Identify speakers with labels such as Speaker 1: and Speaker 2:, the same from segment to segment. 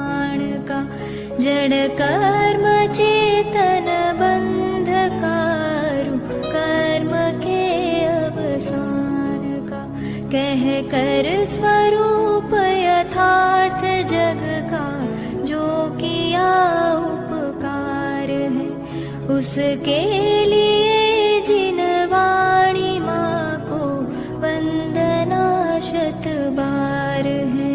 Speaker 1: प्राण का, जड़ कर्म चेतन बंधकारु, कर्म के अवसान का, कह कर स्वरूप यथार्थ जग का, जो किया उपकार है उसके लिए जिन वाणी माँ को वंदना शत बार है,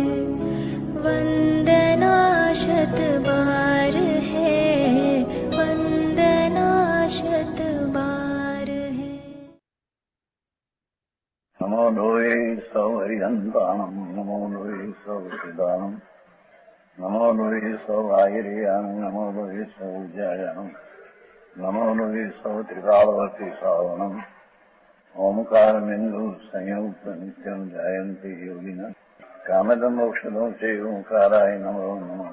Speaker 1: वंदना शत बार है, वंदना शत बार है।
Speaker 2: नमो लोये सौहरिहन्तानं, नमो लोये सौसिदानं, नमो लोये सौभागिर्यानं, नमो लोये सौविजयानं, नमो लोये सौत्रिकालवती सावनं, ओंकारबिन्दु संयुक्त नित्यं जयन्ति योगिनः, कामदं मोक्षदं चैव ओंकाराय नमो नमः।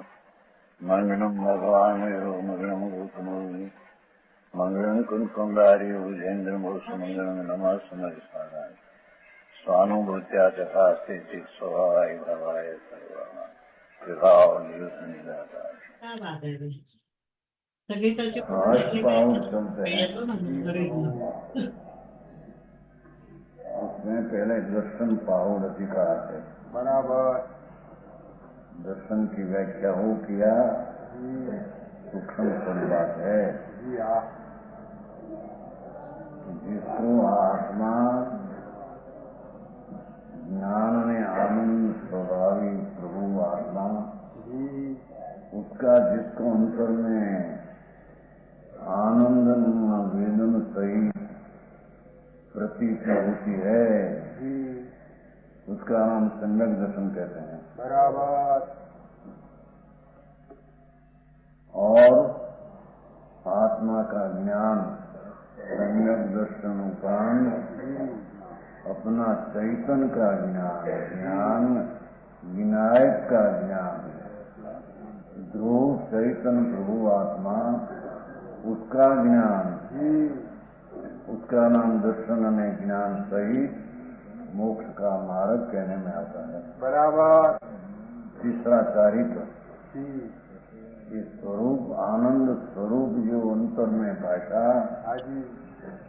Speaker 2: मंगलम भगवान मंगलम गौतमोनि, मंगलम कुंकुमधारी भुजेन्द्र मोसमंगलम नमः समर्पणाय, स्वानुभूत्या तथा स्थिति स्वभावाय भवाय सर्वाः विभाव नियुक्त निराकार।
Speaker 3: क्या बात है भाई, सगळीकडचे
Speaker 2: आज पाँव चलते हैं,
Speaker 3: येतो ना घरी।
Speaker 2: उसमें पहले दर्शन पाहुर अधिकार है,
Speaker 4: बराबर।
Speaker 2: दर्शन की व्याख्या हो किया, सूक्ष्म बात है जिसको आत्मा ज्ञान में आनंद स्वभावी प्रभु आत्मा, उसका जिसको अंतर में आनंद वेदन सही प्रतीति होती है, उसका नाम सम्यक दर्शन कहते हैं।
Speaker 4: बराबर।
Speaker 2: और आत्मा का ज्ञान सम्यक दर्शन उपरांत अपना चैतन का ज्ञान विनायक का ज्ञान, ध्रुव चैतन प्रभु आत्मा, उसका ज्ञान, उसका नाम दर्शन में ज्ञान सहित मोक्ष का मार्ग कहने में आता है।
Speaker 4: बराबर।
Speaker 2: तीसरा चारित्र, ये स्वरूप आनंद स्वरूप जो अंतर में बैठा,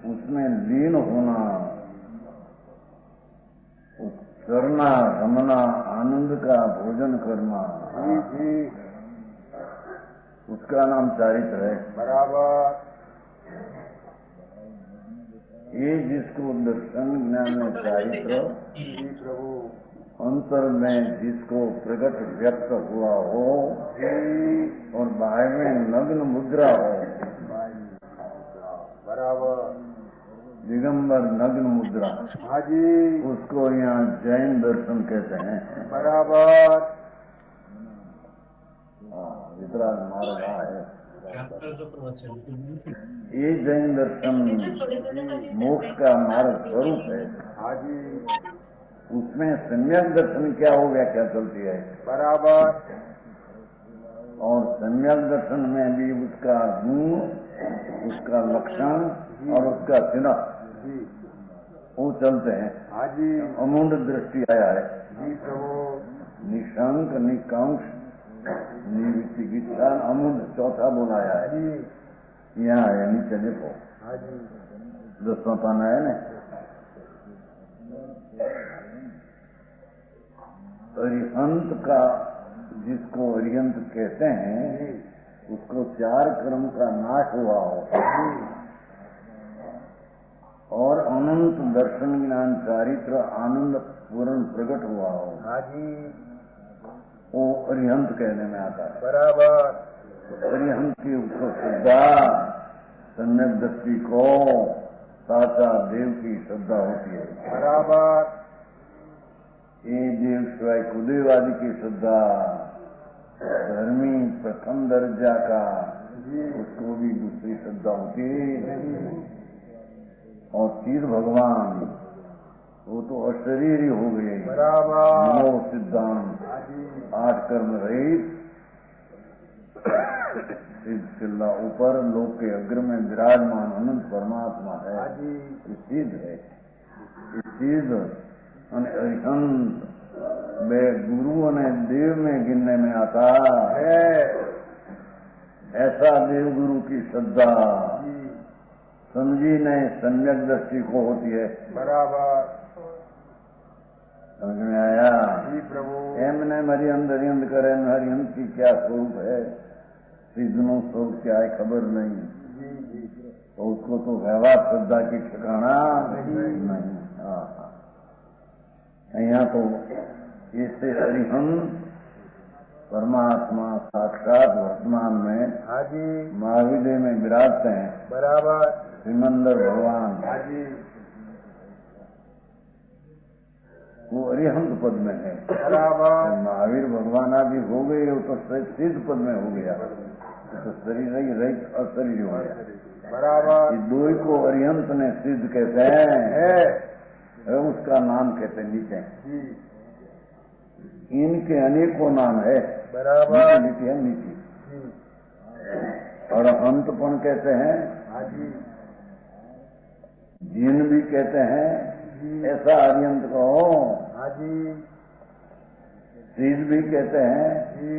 Speaker 2: उसमें लीन होना, करना, रमना, आनंद का भोजन करना, उसका नाम चारित्र है।
Speaker 4: बराबर।
Speaker 2: ये जिसको दर्शन ज्ञान में चारित्र,
Speaker 4: प्रभु
Speaker 2: अंतर में जिसको प्रकट व्यक्त हुआ हो और बाहर में नग्न मुद्रा हो,
Speaker 4: बराबर।
Speaker 2: दिगंबर नग्न मुद्रा,
Speaker 4: हाजी,
Speaker 2: उसको यहाँ जैन दर्शन कहते हैं।
Speaker 4: बराबर।
Speaker 2: इतना मार्ग है। ये जैन दर्शन मोक्ष का मार्ग स्वरूप है।
Speaker 4: हाजी,
Speaker 2: उसमें सम्यक दर्शन क्या हो व्याख्या चलती है।
Speaker 4: बराबर।
Speaker 2: और सम्यक दर्शन में भी उसका गुण, उसका लक्षण और उसका चिन्ह वो चलते हैं।
Speaker 4: हाजी,
Speaker 2: अमूढ़ दृष्टि आया है।
Speaker 4: जी प्रभु।
Speaker 2: निशंक, निकांक्ष, निर्विचिकित्सा, अमूढ़ चौथा बोलाया है। यहाँ है, नीचे देखो।
Speaker 4: हाजी,
Speaker 2: 10वां पाना है ना। अरिहंत का, जिसको अरिहंत कहते हैं, उसको 4 कर्म का नाश हुआ हो और अनंत दर्शन ज्ञान चारित्र आनंद पूर्ण प्रकट हुआ हो,
Speaker 4: हाजी,
Speaker 2: वो अरिहंत कहने में आता है।
Speaker 4: बराबर।
Speaker 2: अरिहंत की उसको श्रद्धा, सम्यक दृष्टि को साचा देव की श्रद्धा होती है।
Speaker 4: बराबर।
Speaker 2: ये देव शिवाय कुदेव आदि की श्रद्धा, धर्मी प्रथम दर्जा का, उसको भी दूसरी श्रद्धा होती है। और तीर भगवान वो तो अशरीरी हो गए।
Speaker 4: बराबर।
Speaker 2: नौ सिद्धांत, 8 कर्म रहित, सिद्ध ऊपर लोक के अग्र में विराजमान अनंत परमात्मा है। ये सिद्ध है, ये सिद्ध अरिहंत वे गुरु ने देव में गिनने में आता
Speaker 4: है।
Speaker 2: ऐसा देव गुरु की श्रद्धा
Speaker 4: जी
Speaker 2: समझी नहीं सम्यक दृष्टि को होती है।
Speaker 4: बराबर।
Speaker 2: समझ में आया?
Speaker 4: जी प्रभु।
Speaker 2: एमने हरिहंत हरिहंत करे हरिहंत की क्या स्वरूप है, सीजनों स्वरूप क्या है खबर नहीं।
Speaker 4: जी जी
Speaker 2: तो उसको तो व्यवहार श्रद्धा की ठिकाना नहीं। यहाँ तो इससे हरिहंत परमात्मा साक्षात वर्तमान में
Speaker 4: हाँ जी
Speaker 2: महाविद्य में विराजते हैं।
Speaker 4: बराबर।
Speaker 2: श्रीमंदर भगवान
Speaker 4: हाँ जी
Speaker 2: वो अरिहंत पद में है।
Speaker 4: बराबर।
Speaker 2: महावीर भगवान आदि हो गए वो तो सिद्ध पद में हो गया, तो शरीर ही रहित अशरीर हो गया।
Speaker 4: बराबर।
Speaker 2: ये दो ही को अरिहंत ने सिद्ध कहते हैं,
Speaker 4: है।
Speaker 2: उसका नाम कहते हैं नीचे।
Speaker 4: जी
Speaker 2: इनके अनेकों नाम है।
Speaker 4: बराबर।
Speaker 2: नीति है नीति,
Speaker 4: जी
Speaker 2: और अंतपन कहते हैं,
Speaker 4: हाँ जी
Speaker 2: जिन भी कहते हैं।
Speaker 4: जी
Speaker 2: ऐसा अरिहंत को
Speaker 4: हाँ जी
Speaker 2: सिद्ध भी कहते हैं,
Speaker 4: जी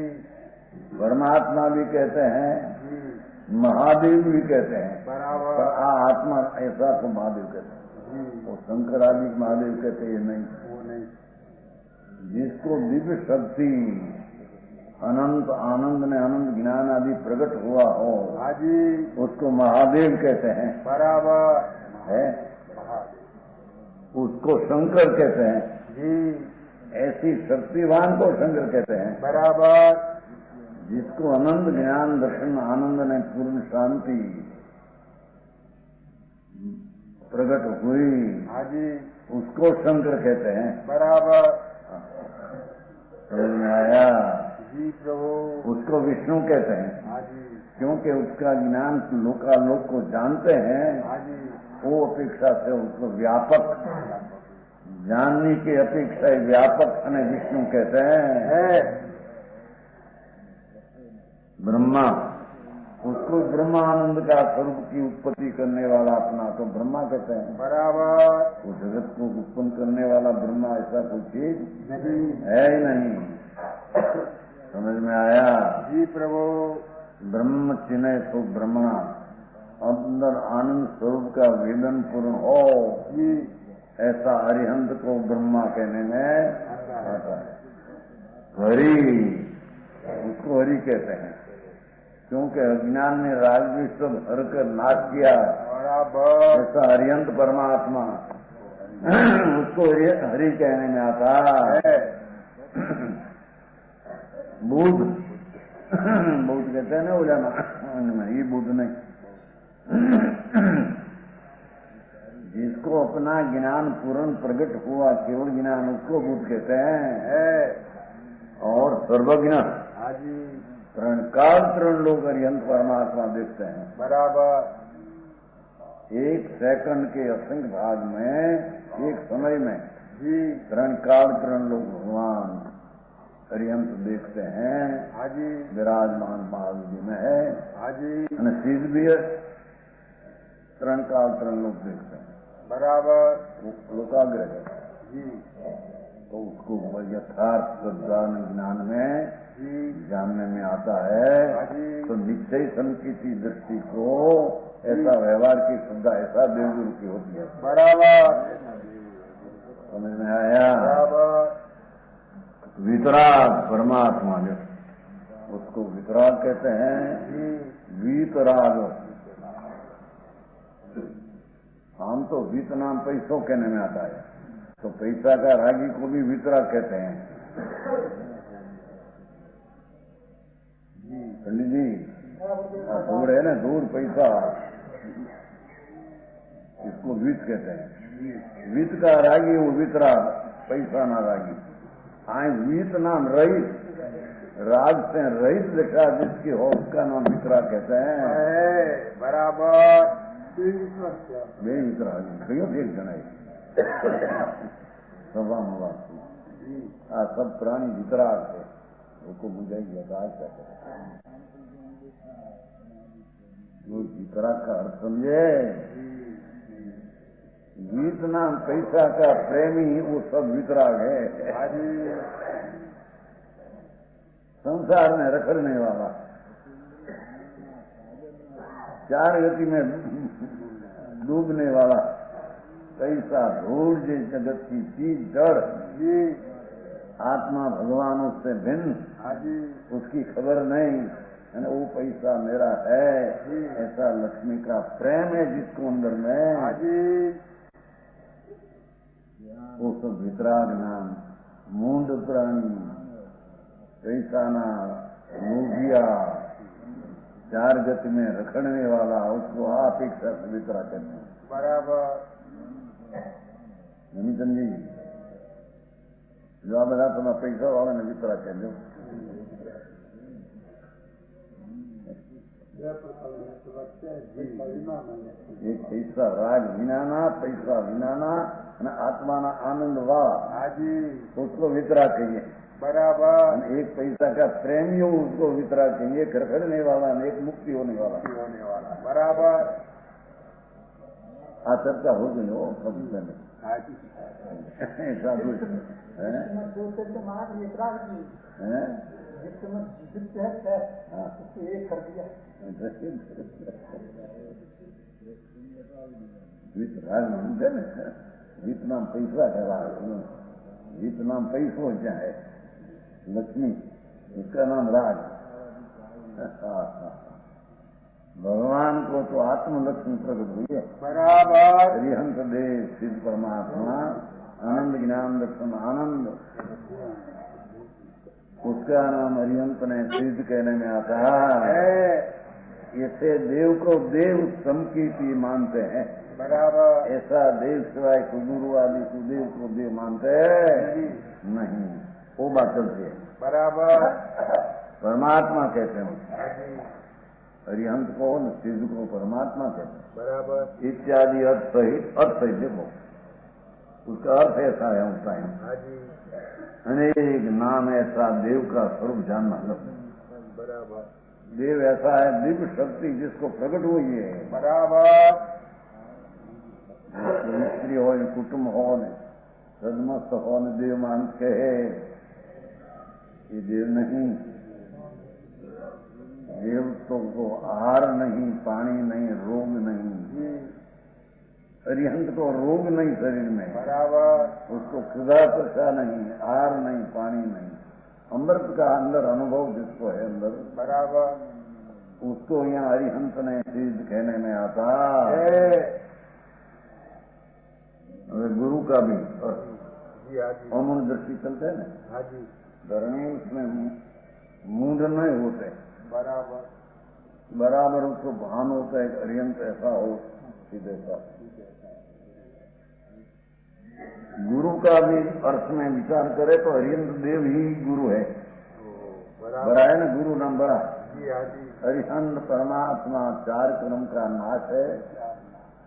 Speaker 2: परमात्मा भी कहते हैं,
Speaker 4: जी
Speaker 2: महादेव भी कहते हैं। पर
Speaker 4: बराबर।
Speaker 2: आत्मा ऐसा तो महादेव कहते हैं।
Speaker 4: जी
Speaker 2: वो शंकर आदि महादेव कहते ये नहीं।
Speaker 4: वो नहीं।
Speaker 2: जिसको दिव्य शक्ति अनंत आनंद में अनंत ज्ञान आदि प्रकट हुआ हो
Speaker 4: हाँ जी
Speaker 2: उसको महादेव कहते हैं।
Speaker 4: बराबर।
Speaker 2: है उसको शंकर कहते हैं।
Speaker 4: जी
Speaker 2: ऐसी शक्तिवान को शंकर कहते हैं।
Speaker 4: बराबर।
Speaker 2: जिसको अनंत ज्ञान दर्शन आनंद ने पूर्ण शांति प्रकट हुई
Speaker 4: हाँ जी
Speaker 2: उसको शंकर कहते हैं।
Speaker 4: बराबर।
Speaker 2: समझ में आया?
Speaker 4: जी प्रभु।
Speaker 2: उसको विष्णु कहते हैं,
Speaker 4: हाँ जी
Speaker 2: क्योंकि उसका ज्ञान लोकालोक को जानते हैं।
Speaker 4: हाँ जी
Speaker 2: वो अपेक्षा से उसको व्यापक जानने की अपेक्षा व्यापक ने विष्णु कहते हैं।
Speaker 4: है।
Speaker 2: ब्रह्मा उसको ब्रह्मानंद का स्वरूप की उत्पत्ति करने वाला अपना तो ब्रह्मा कहते हैं।
Speaker 4: बराबर।
Speaker 2: वो जगत को उत्पन्न करने वाला ब्रह्मा ऐसा कोई चीज
Speaker 4: नहीं।
Speaker 2: है ही नहीं। समझ में आया?
Speaker 4: जी प्रभु।
Speaker 2: ब्रह्म चिन्ह तो ब्रह्मणा अंदर आनंद स्वरूप का वेदन पूर्ण हो
Speaker 4: जी
Speaker 2: ऐसा अरिहंत को ब्रह्मा कहने में आता है। हरि उसको हरि कहते हैं, क्योंकि अज्ञान ने राजद्वेष सब हर कर नाश किया।
Speaker 4: बराबर।
Speaker 2: ऐसा अरिहंत परमात्मा उसको हरि कहने में आता
Speaker 4: है।
Speaker 2: बुद्ध बुद्ध कहते हैं ना उलमा, ये बुद्ध नहीं। जिसको अपना ज्ञान पूर्ण प्रकट हुआ केवल ज्ञान उसको बुद्ध कहते हैं।
Speaker 4: है।
Speaker 2: और सर्वज्ञ
Speaker 4: हाँ जी
Speaker 2: तरण काल तरण लोग अरिहंत परमात्मा देखते हैं।
Speaker 4: बराबर।
Speaker 2: एक सेकंड के असंख्य भाग में एक समय में
Speaker 4: जी
Speaker 2: तरण काल तरण लोग भगवान अरिहंत देखते हैं।
Speaker 4: हाँ जी
Speaker 2: विराजमान महावीर में है
Speaker 4: हाँ जी
Speaker 2: અને सिद्ध भी है। तरण काल तरण लोग देखते हैं।
Speaker 4: बराबर।
Speaker 2: वो लोकाग्रह है,
Speaker 4: जी
Speaker 2: तो उसको यथार्थ श्रद्धा ज्ञान में
Speaker 4: जी
Speaker 2: जानने में आता है।
Speaker 4: हाँ जी
Speaker 2: तो निश्चय संकीर्ति दृष्टि को ऐसा व्यवहार की श्रद्धा ऐसा देवगुरु की होती है।
Speaker 4: बराबर।
Speaker 2: समझ में आया?
Speaker 4: बराबर।
Speaker 2: वितराग परमात्मा जो उसको वितराग कहते हैं।
Speaker 4: जी
Speaker 2: वीतराग हम तो वीत नाम पैसों कहने में आता है, तो पैसा का रागी को भी वितराग कहते हैं। पंडित जी दूर है ना, दूर पैसा इसको वित्त कहते हैं। वित्त का रागी वो वितराग, पैसा ना रागी। आए वित्त नाम रहित, राग से रहित लिखा जिसकी हो उसका नाम वितराग कहते हैं।
Speaker 4: है। बराबर।
Speaker 2: बे वितराग कयो देख जनाई सभा मवा आ सब प्राणी वितराग है, उसको बुझाई राग कहते हैं। वो वितराग का अर्थ समझे, गीत नाम पैसा का प्रेमी वो सब वितराग है।
Speaker 4: हाँ जी,
Speaker 2: संसार में रखड़ने वाला, चार गति में डूबने वाला, पैसा धूल जे जगत की चीज जड़,
Speaker 4: जी,
Speaker 2: आत्मा भगवान उससे भिन्न,
Speaker 4: हाँ जी,
Speaker 2: उसकी खबर नहीं, है ना, वो पैसा मेरा है,
Speaker 4: जी।
Speaker 2: ऐसा लक्ष्मी का प्रेम है जिसको अंदर
Speaker 4: हाँ
Speaker 2: में,
Speaker 4: जी,
Speaker 2: वो सब वितराग नाम मूंड प्राणी, पैसाना लोभिया, चार गति में रखड़ने वाला, उसको आप एक साथ वितरा कहते हैं।
Speaker 4: बराबर,
Speaker 2: नमीचंद जी जो બધા તમે પૈસા વાળાને વિતરા કહેજો। એક પૈસા રાગ વિનાના, પૈસા વિનાના અને આત્માના આનંદ વાળા,
Speaker 4: हाँ जी,
Speaker 2: उसको वितरा कहिए।
Speaker 4: बराबर,
Speaker 2: और एक पैसा का प्रेमी हो उसको वितरा कहिए। एक रखड़ने वाला और एक मुक्ति होने वाला।
Speaker 4: होने वाला, बराबर,
Speaker 2: आ चर्चा हो गई हो सब में।
Speaker 4: हाँ जी,
Speaker 2: साधु है गीत नाम पैसा है, गीत नाम पैसो है, लक्ष्मी उसका नाम राज। भगवान को तो आत्मलक्ष्मी प्रकट हुई है।
Speaker 4: बराबर,
Speaker 2: हरिहंस देव सिद्ध परमात्मा आनंद ज्ञान दर्शन आनंद, उसका नाम हरिहंस ने सिद्ध कहने में आता है। ऐसे देव को देव समकीर्ति मानते हैं।
Speaker 4: बराबर,
Speaker 2: ऐसा देव सिवाय गुरु आदि सुदेव को देव मानते हैं नहीं, वो बात चलती है।
Speaker 4: बराबर,
Speaker 2: परमात्मा कहते हैं,
Speaker 4: हाँ जी,
Speaker 2: हरिहंस को न सिद्ध को परमात्मा कहते हैं।
Speaker 4: बराबर,
Speaker 2: इत्यादि अर्थ सहित देखो, उसका अर्थ ऐसा है होता है।
Speaker 4: हाँ जी,
Speaker 2: अनेक नाम ऐसा देव का स्वरूप जानना।
Speaker 4: बराबर,
Speaker 2: देव ऐसा है दिव्य शक्ति जिसको प्रकट हुई है।
Speaker 4: बराबर,
Speaker 2: स्त्री हो कुटुंब हो सदमस्त हो देव मानस कहे, ये देव नहीं। देव तो को आहार नहीं, पानी नहीं, रोग नहीं। अरिहंत को रोग नहीं शरीर में,
Speaker 4: बराबर,
Speaker 2: उसको क्षुधा त्वचा नहीं, आहार नहीं, पानी नहीं, अमृत का अंदर अनुभव जिसको है अंदर,
Speaker 4: बराबर,
Speaker 2: उसको यहाँ हरिहंस ने सिद्ध कहने में आता
Speaker 4: है।
Speaker 2: गुरु का भी
Speaker 4: जी, हाँ जी,
Speaker 2: अमूल दृष्टि चलते हैं ना,
Speaker 4: हाँ जी,
Speaker 2: धरणी उसमें मूड नहीं होते,
Speaker 4: बराबर,
Speaker 2: बराबर उसको भान होता है। हरिहंस ऐसा हो सीधे सा। गुरु का भी अर्थ में विचार करे तो हरिहंस देव ही गुरु है।
Speaker 4: बराबर,
Speaker 2: बड़ा है ना, गुरु नाम बड़ा।
Speaker 4: जी, हाँ जी,
Speaker 2: हरिहंस परमात्मा चार क्रम का नाश है,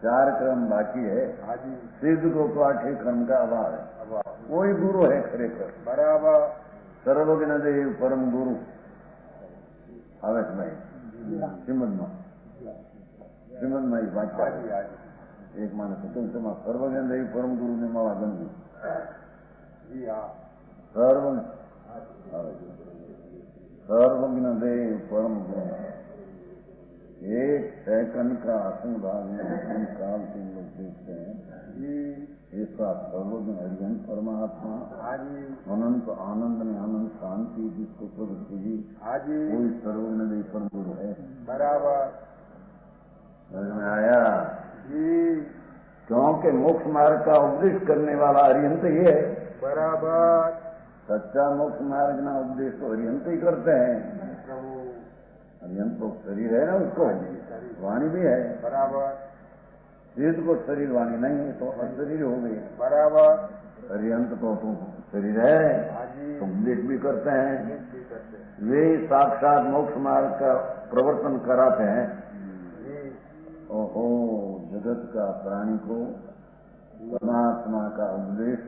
Speaker 2: चार क्रम बाकी है।
Speaker 4: हाँ जी,
Speaker 2: सिद्ध को तो 8 क्रम का अभाव है।
Speaker 4: अब
Speaker 2: कोई गुरु है खरेखर,
Speaker 4: बराबर,
Speaker 2: सर्वज्ञ देव परम गुरु આવે છે ભાઈ શ્રીમદમાં વાંચતા
Speaker 4: हाँ जी, हाँ जी,
Speaker 2: એક માણસ સ્વતંત્રમાં સર્વજ્ઞ દેવ પરમ ગુરુને મળવા ગમ્યું।
Speaker 4: जी, हाँ,
Speaker 2: सर्वज्ञ देव परम गुरु, एक सेकंड का आसन भाग में काल के लोग देखते हैं।
Speaker 4: जी,
Speaker 2: ऐसा सर्वज्ञ हरिहंस परमात्मा
Speaker 4: हाँ जी,
Speaker 2: अनंत आनंद में अनंत शांति जिसको प्रकट हुई,
Speaker 4: हाँ जी,
Speaker 2: कोई सर्वज्ञ देव परम गुरु है।
Speaker 4: बराबर,
Speaker 2: समझ में आया?
Speaker 4: जी,
Speaker 2: क्योंकि मोक्ष मार्ग का उपदेश करने वाला हरिहंस ही है।
Speaker 4: बराबर,
Speaker 2: सच्चा मोक्ष मार्ग ना उपदेश तो हरिहंस ही करते हैं।
Speaker 4: प्रभु,
Speaker 2: हरिहंस तो शरीर है ना, उसको वाणी भी है।
Speaker 4: बराबर,
Speaker 2: सिद्ध को शरीर वाणी नहीं है तो अशरीर हो गई।
Speaker 4: बराबर,
Speaker 2: हरिहंस को तो शरीर है
Speaker 4: हाँ जी,
Speaker 2: तो उपदेश भी करते हैं।
Speaker 4: भी करते हैं।
Speaker 2: वे साक्षात मोक्ष मार्ग का प्रवर्तन कराते हैं।
Speaker 4: जी,
Speaker 2: ओहो, जगत का प्राणी को परमात्मा का उपदेश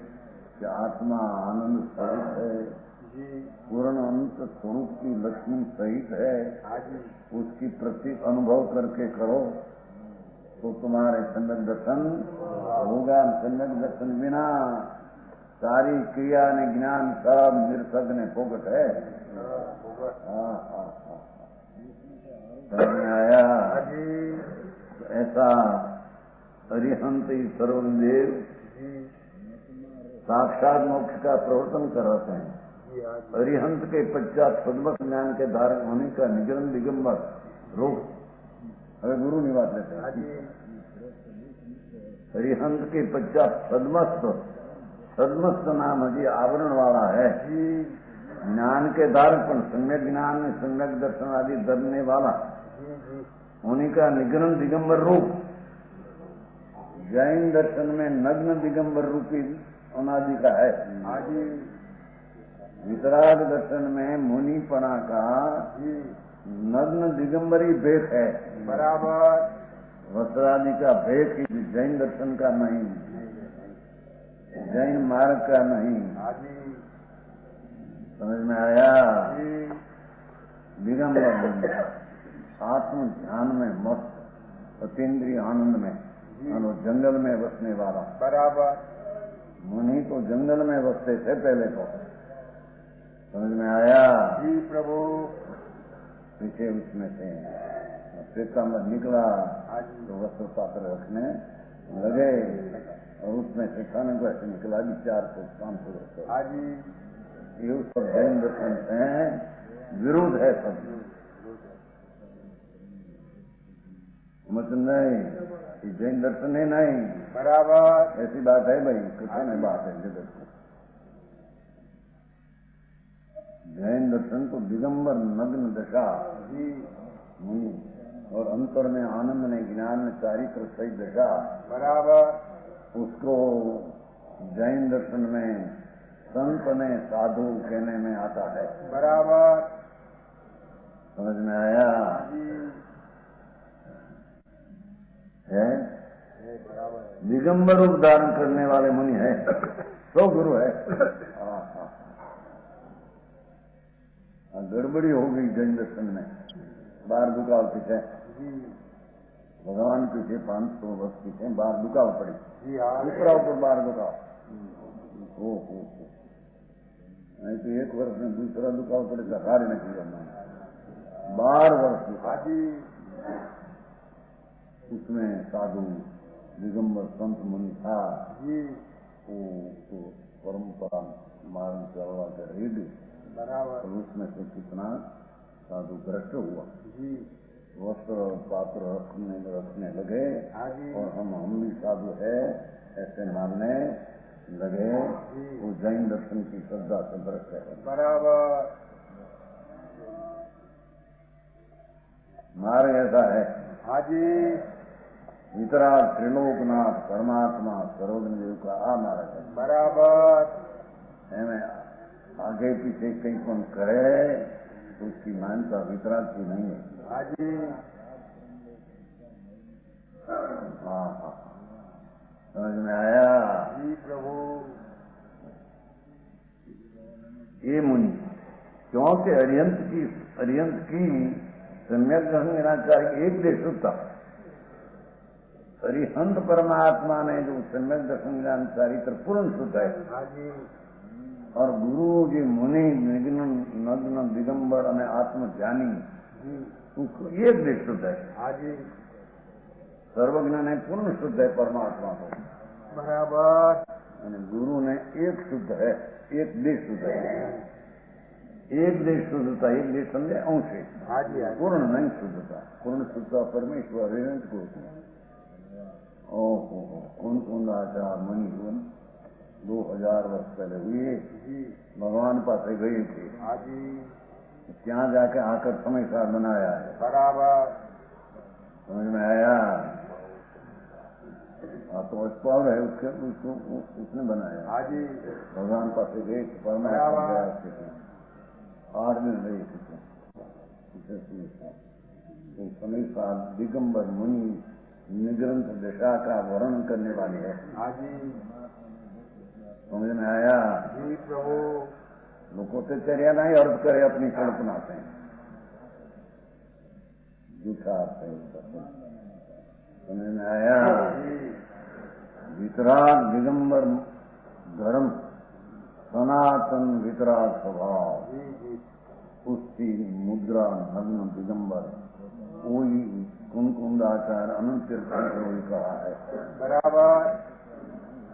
Speaker 2: कि आत्मा आनंद सहित है,
Speaker 4: जी,
Speaker 2: पूर्ण अनंत स्वरूप की लक्ष्मी सहित है,
Speaker 4: हाँ जी,
Speaker 2: उसकी प्रति अनुभव करके करो। तो तुम्हारे सम्यक दर्शन होगा। सम्यक दर्शन बिना सारी क्रिया ने ज्ञान सब निरसक ने फोकट है। हाँ हाँ हाँ, समझ में आया? ऐसा अरिहंत सर्वदेव साक्षात मोक्ष का प्रवर्तन कराते हैं। अरिहंत के पश्चात सद्वत ज्ञान के धारक होने का निगम दिगंबर रोग હવે ગુરુ ની વાત લેते हैं। अरिहंत के पश्चात सदमस्त नाम हजी आवरण वाला है। ज्ञान के धारक पर सम्यक ज्ञान में सम्यक दर्शन आदि धरने वाला उन्हीं का निगम दिगंबर रूप। जैन दर्शन में नग्न दिगंबर रूपी अनादि का है। वितराग दर्शन में मुनिपना का नग्न दिगंबरी भेद है। बराबर। वस्त्रादि का भेद ही जैन दर्शन का नहीं, जैन मार्ग का नहीं। समझ में आया? दिगंबर आत्म ध्यान में मस्त अतीन्द्रिय आनंद में और जंगल में बसने वाला। बराबर। मुनि तो जंगल में बसते थे पहले तो। समझ में आया? जी प्रभु। पीछे उसमें से श्वेतांबर निकला तो वस्त्र पात्र रखने लगे और उसमें से खाने को ऐसे निकला भी 400-500 वर्ष। ये उस पर जैन दर्शन से विरोध है सब। मतलब नहीं, जैन दर्शन है नहीं। बराबर। ऐसी बात है भाई, कुछ नहीं बात है जगत को। जैन दर्शन तो दिगंबर नग्न दशा और अंतर में आनंद में ज्ञान में चारित्र सही दशा। बराबर। उसको जैन दर्शन में संत ने साधु कहने में आता है। बराबर। समझ में आया? है दिगंबर रूप धारण करने वाले मुनि है तो गुरु है। गड़बड़ी हो गई जैन दर्शन में। बार दुकाव पीछे भगवान पीछे 500 वर्ष पीछे बार दुकाव पड़ी। दूसरा ऊपर बार दुकाव हो नहीं तो 1 वर्ष में दूसरा दुकाव पड़ेगा। कार्य नहीं किया 12 वर्ष दुकाव। उसमें साधु दिगंबर संत मुनि था। वो परंपरा मार्ग चलवा के रेडी। बराबर। उसमें से कितना साधु भ्रष्ट हुआ। वस्त्र पात्र रखने लगे और हम भी साधु है ऐसे मानने लगे। वो जैन दर्शन की श्रद्धा से भ्रष्ट है। बराबर। मार्ग ऐसा है। वितराग त्रिलोकनाथ परमात्मा सर्वज्ञ देव का आ मार्ग है। बराबर। आगे पीछे कहीं कौन करे तो उसकी मान्यता वितराग की नहीं है। हाँ हाँ, समझ में आया? जी प्रभु। ये मुनि क्योंकि अरिहंत की सम्यक दर्शन एक देश होता। अरिहंत परमात्मा ने जो सम्यक दर्शन ज्ञानचारी पूर्ण शुद्ध है और गुरु जी मुनि नग्न दिगंबर और आत्मज्ञानी उसको एक देश शुद्ध है। सर्वज्ञ ने पूर्ण शुद्ध है परमात्मा को। बराबर। गुरु ने एक शुद्ध है, एक देश शुद्ध है। एक देश शुद्धता, एक देश समझे अंश है। पूर्ण नहीं शुद्धता। पूर्ण शुद्धता परमेश्वर अरिहंत को। ओहो, कौन आचार मुनि गुण 2000 वर्ष पहले हुए भगवान पास गए थे। क्या जाके आकर समय साथ बनाया है। बराबर। समझ में आया? तो स्पॉल है उसने बनाया। भगवान पास गए परमात्मा 8 दिन रहे थे। तो समय साथ दिगंबर मुनि निग्रंथ दशा का वर्णन करने वाली है। समझ में आया? जी प्रभु। लोगों से चर्या नहीं अर्थ करे अपनी कल्पना से झूठा अर्थ है। समझ में आया? वितराग दिगंबर धर्म, सनातन वितराग स्वभाव, उसकी मुद्रा नग्न दिगंबर, वही कुंकुंदाचार अनंत तीर्थंकर कहा है।
Speaker 4: बराबर।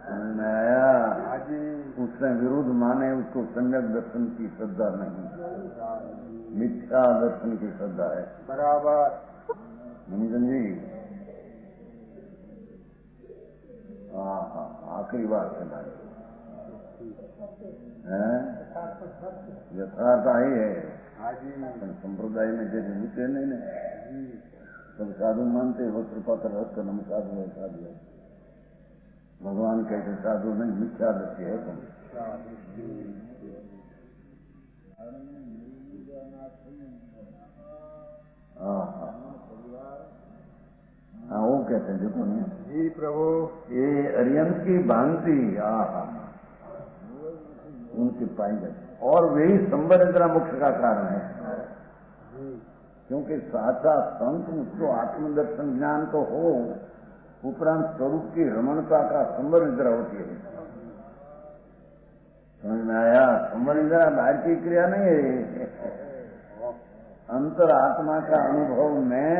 Speaker 2: समझ में आया?
Speaker 4: हाजी।
Speaker 2: उससे विरुद्ध माने उसको सम्यक दर्शन की श्रद्धा नहीं, मिथ्या दर्शन की श्रद्धा है।
Speaker 4: बराबर।
Speaker 2: मंजन जी, हाँ हाँ, आखिरी बात है भाई, यथार्थ आई है।
Speaker 4: हाजी।
Speaker 2: संप्रदाय में जैसे होते नहीं ना, सब साधु मानते हो, कृपा कर रख कर हम साधु है, साधु है। भगवान कहते साधु नहीं, मिथ्या दृष्टि है तुम। हाँ हाँ हाँ, वो कहते हैं देखो नहीं,
Speaker 4: जी प्रभु।
Speaker 2: ये अरियंत की भांति, हाँ, उनकी पाई जाती, और वही संबर इंद्रा मोक्ष का कारण है। क्योंकि साचा संत उसको आत्मदर्शन ज्ञान तो हो, उपरांत स्वरूप की रमणता का संबर इंद्रा होती है। समझ में आया? संबर इंद्रा बाहर की क्रिया नहीं है, अंतर आत्मा का अनुभव में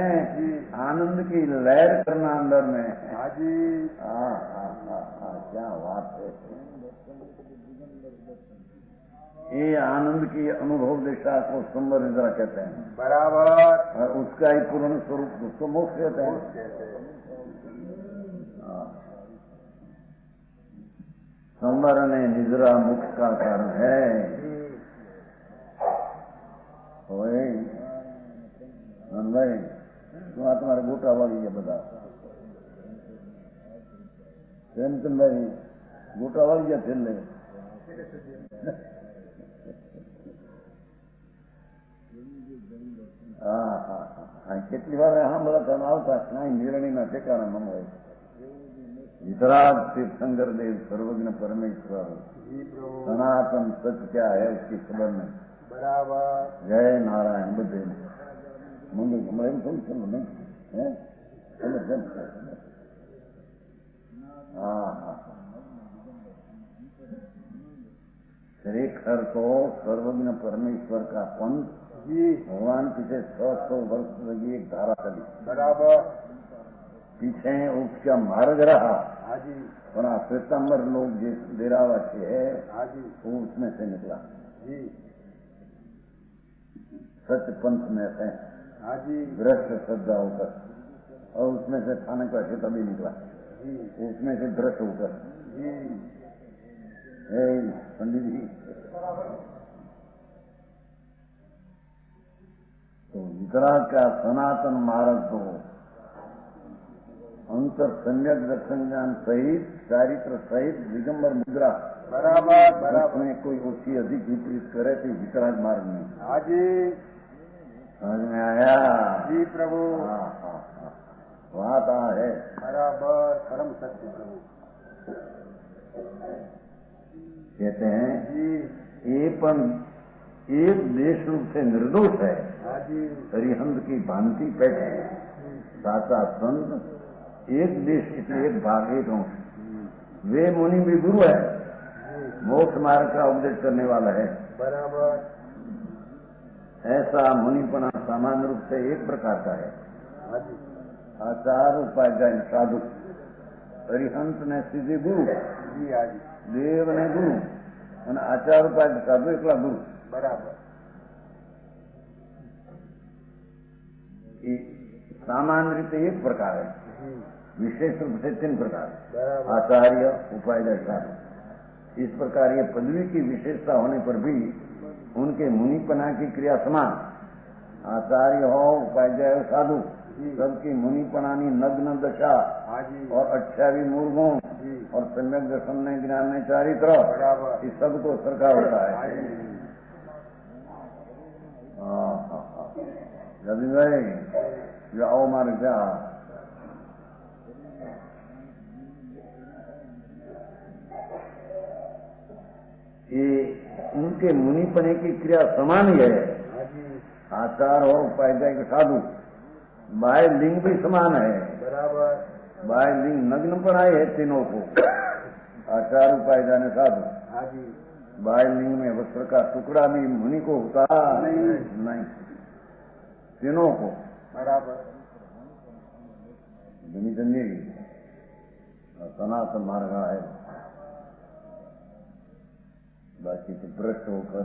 Speaker 2: आनंद की लहर करना अंदर में।
Speaker 4: हाजी।
Speaker 2: हाँ हाँ हाँ हाँ, क्या बात है। ये आनंद की अनुभव दिशा को संबर निद्रा कहते हैं।
Speaker 4: बराबर।
Speaker 2: और उसका ही पूर्ण स्वरूप उसको मोक्ष कहते हैं। हाँ। संबर ने निद्रा मोक्ष का कारण है। ओए भाई, तुम तुम्हारे गोटा वाली है बता, प्रेमचंद भाई गोटा वाली है फिर ले। हाँ हाँ हाँ, કેટલી વાર બધા તમે આવતા કાંઈ નિર્ણયના ઠેકાણા ન હોય. वितराग तीर्थंकर देव सर्वज्ञ परमेश्वर सनातन सच क्या है उसकी खबर नहीं.
Speaker 4: बराबर.
Speaker 2: जय नारायण બધે मुंडू हमारे में तुम सुनो नहीं है. हाँ हाँ, खरेखर तो सर्वज्ञ परमेश्वर का पंथ
Speaker 4: जी.
Speaker 2: भगवान पीछे 600 वर्ष लगी एक धारा चली.
Speaker 4: बराबर.
Speaker 2: पीछे उसका मार्ग रहा.
Speaker 4: हाजी.
Speaker 2: पर श्वेतांबर लोग जिस डेरावासी है
Speaker 4: हाजी.
Speaker 2: वो उसमें से निकला.
Speaker 4: जी.
Speaker 2: सच पंथ में से
Speaker 4: हाजी.
Speaker 2: भ्रष्ट श्रद्धा होकर, और उसमें से थाने का क्षेत्र भी निकला.
Speaker 4: जी.
Speaker 2: उसमें से भ्रष्ट होकर.
Speaker 4: जी.
Speaker 2: पंडित जी, तो वितराग का सनातन मार्ग तो अंतर सम्यक दर्शन ज्ञान सहित चारित्र सहित दिगंबर मुद्रा.
Speaker 4: बराबर. बराबर.
Speaker 2: उसमें कोई उसकी अधिक विपरीत करे तो वितराग मार्ग में.
Speaker 4: हाजी.
Speaker 2: समझ में आया?
Speaker 4: जी प्रभु.
Speaker 2: हाँ हाँ हाँ, बात है.
Speaker 4: बराबर. परम सत्य प्रभु.
Speaker 2: कहते हैं
Speaker 4: जी.
Speaker 2: ये पण एक देश रूप से निर्दोष है.
Speaker 4: हाजी.
Speaker 2: हरिहंत की भांति पैठे साचा संत एक देश इसलिए एक भाग एक अंश. वे मुनि भी गुरु है, मोक्ष मार्ग का उपदेश करने वाला है.
Speaker 4: बराबर.
Speaker 2: ऐसा मुनिपना सामान्य रूप से एक प्रकार का है.
Speaker 4: हाजी.
Speaker 2: आचार उपाध्याय साधु, हरिहंत ने सीधे गुरु,
Speaker 4: जी. हाजी.
Speaker 2: देव ने गुरु, અને આચાર ઉપાય સાધુ એકલા ગુરુ.
Speaker 4: बराबर.
Speaker 2: ये सामान्य रीते एक प्रकार है,
Speaker 4: जी.
Speaker 2: विशेष रूप से 3 प्रकार.
Speaker 4: बराबर.
Speaker 2: आचार्य उपाध्याय साधु. इस प्रकार ये पदवी की विशेषता होने पर भी उनके मुनिपना की क्रिया समान. आचार्य हो उपाध्याय हो साधु, सबकी मुनिपनानी नग्न दशा
Speaker 4: हाजी.
Speaker 2: और 28 मूर्गुण
Speaker 4: जी.
Speaker 2: और सम्यक दर्शन ने ज्ञान ने चारित्र,
Speaker 4: बराबर.
Speaker 2: इस सबको सरकार होता है.
Speaker 4: हाजी.
Speaker 2: हाँ हाँ हाँ, जल्दी भाई जाओ मारे क्या. ये उनके मुनिपने की क्रिया समान ही है.
Speaker 4: हाजी.
Speaker 2: आचार और उपाध्याय के साधु बाह्य लिंग भी समान है।
Speaker 4: बराबर।
Speaker 2: बाह्य लिंग नग्न पढ़ाई है तीनों को। आचार उपाय जाने साधु।
Speaker 4: हाँ जी।
Speaker 2: बाह्य लिंग में वस्त्र का टुकड़ा भी मुनि को होता नहीं। तीनों को
Speaker 4: बराबर।
Speaker 2: जमी सनातन मार्ग है। बाकी तो भ्रष्ट होकर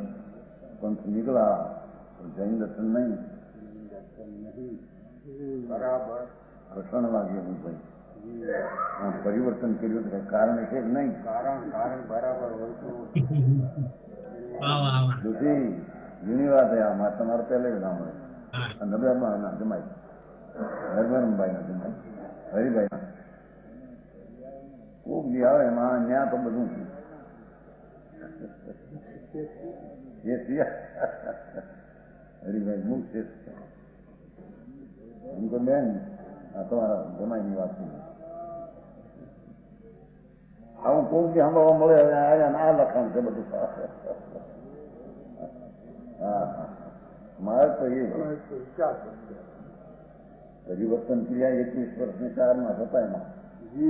Speaker 2: पंथ निकला तो जैन दर्शन नहीं।
Speaker 4: बराबर।
Speaker 2: प्रसन्न लागे भाई। परिवर्तन के लिए कारण है नहीं।
Speaker 4: कारण बराबर हो तो
Speaker 3: वाह वाह वाह
Speaker 2: दूसरी यूनी बात है તમારે પહેલે જ નામ નબળામાં ના જમાય હરભરમભાઈ ના જમાય હરિભાઈ ખૂબ બી આવે એમાં ન્યા તો બધું હરિભાઈ મુખ છે એમ તો બેન તમારા જમાઈની વાત છે. આવું કોક બી સાંભળવા મળે હવે આ લખાણ છે બધું. હા મારે તો એ પરિવર્તન ક્રિયા 21 વર્ષની કારમાં થતા એમાં
Speaker 4: जी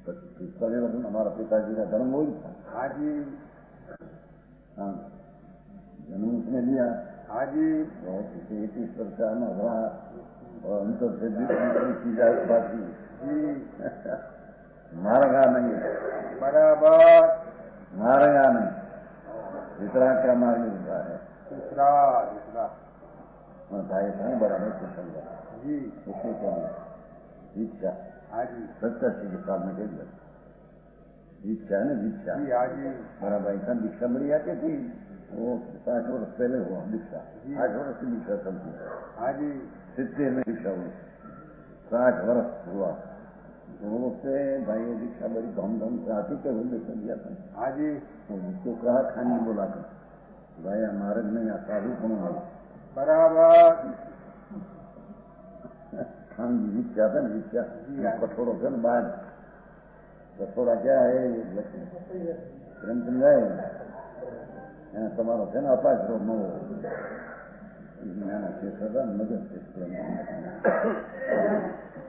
Speaker 2: 45 વર્ષ हमारा पिताजी का जन्म हुई था.
Speaker 4: हाँ जी।
Speaker 2: हाँ जन्म उसने लिया.
Speaker 4: हाँ जी।
Speaker 2: और 21 वर्ष का हुआ और अंतर से की जाए बाकी
Speaker 4: जी
Speaker 2: मारेगा नहीं.
Speaker 4: बराबर।
Speaker 2: मारेगा नहीं. दूसरा क्या मार्ग होता है.
Speaker 4: दूसरा
Speaker 2: भाई था बराबर से समझा
Speaker 4: जी।
Speaker 2: उसने क्या दीक्षा
Speaker 4: हाँ जी।
Speaker 2: 87 साल में कह दिया दीक्षा है ना दीक्षा.
Speaker 4: जी हाँ जी।
Speaker 2: बड़ा भाई का दीक्षा बड़ी आती थी वो 60 वर्ष पहले हुआ दीक्षा. 8 वर्ष की दीक्षा चलती है.
Speaker 4: हाँ जी।
Speaker 2: 70 में दीक्षा हुई 60 वर्ष हुआ तो उससे भाई ये दीक्षा बड़ी धूमधाम से आती थे वो दीक्षा दिया था.
Speaker 4: हाँ जी।
Speaker 2: उसको कहा खानी बोला कर भाई हमारे नहीं आता भी कौन
Speaker 4: बराबर।
Speaker 2: खान दीक्षा था ना दीक्षा कठोरों से बाद कठोरा क्या है प्रेमचंद તમારો છે ને અપાસ નો નગર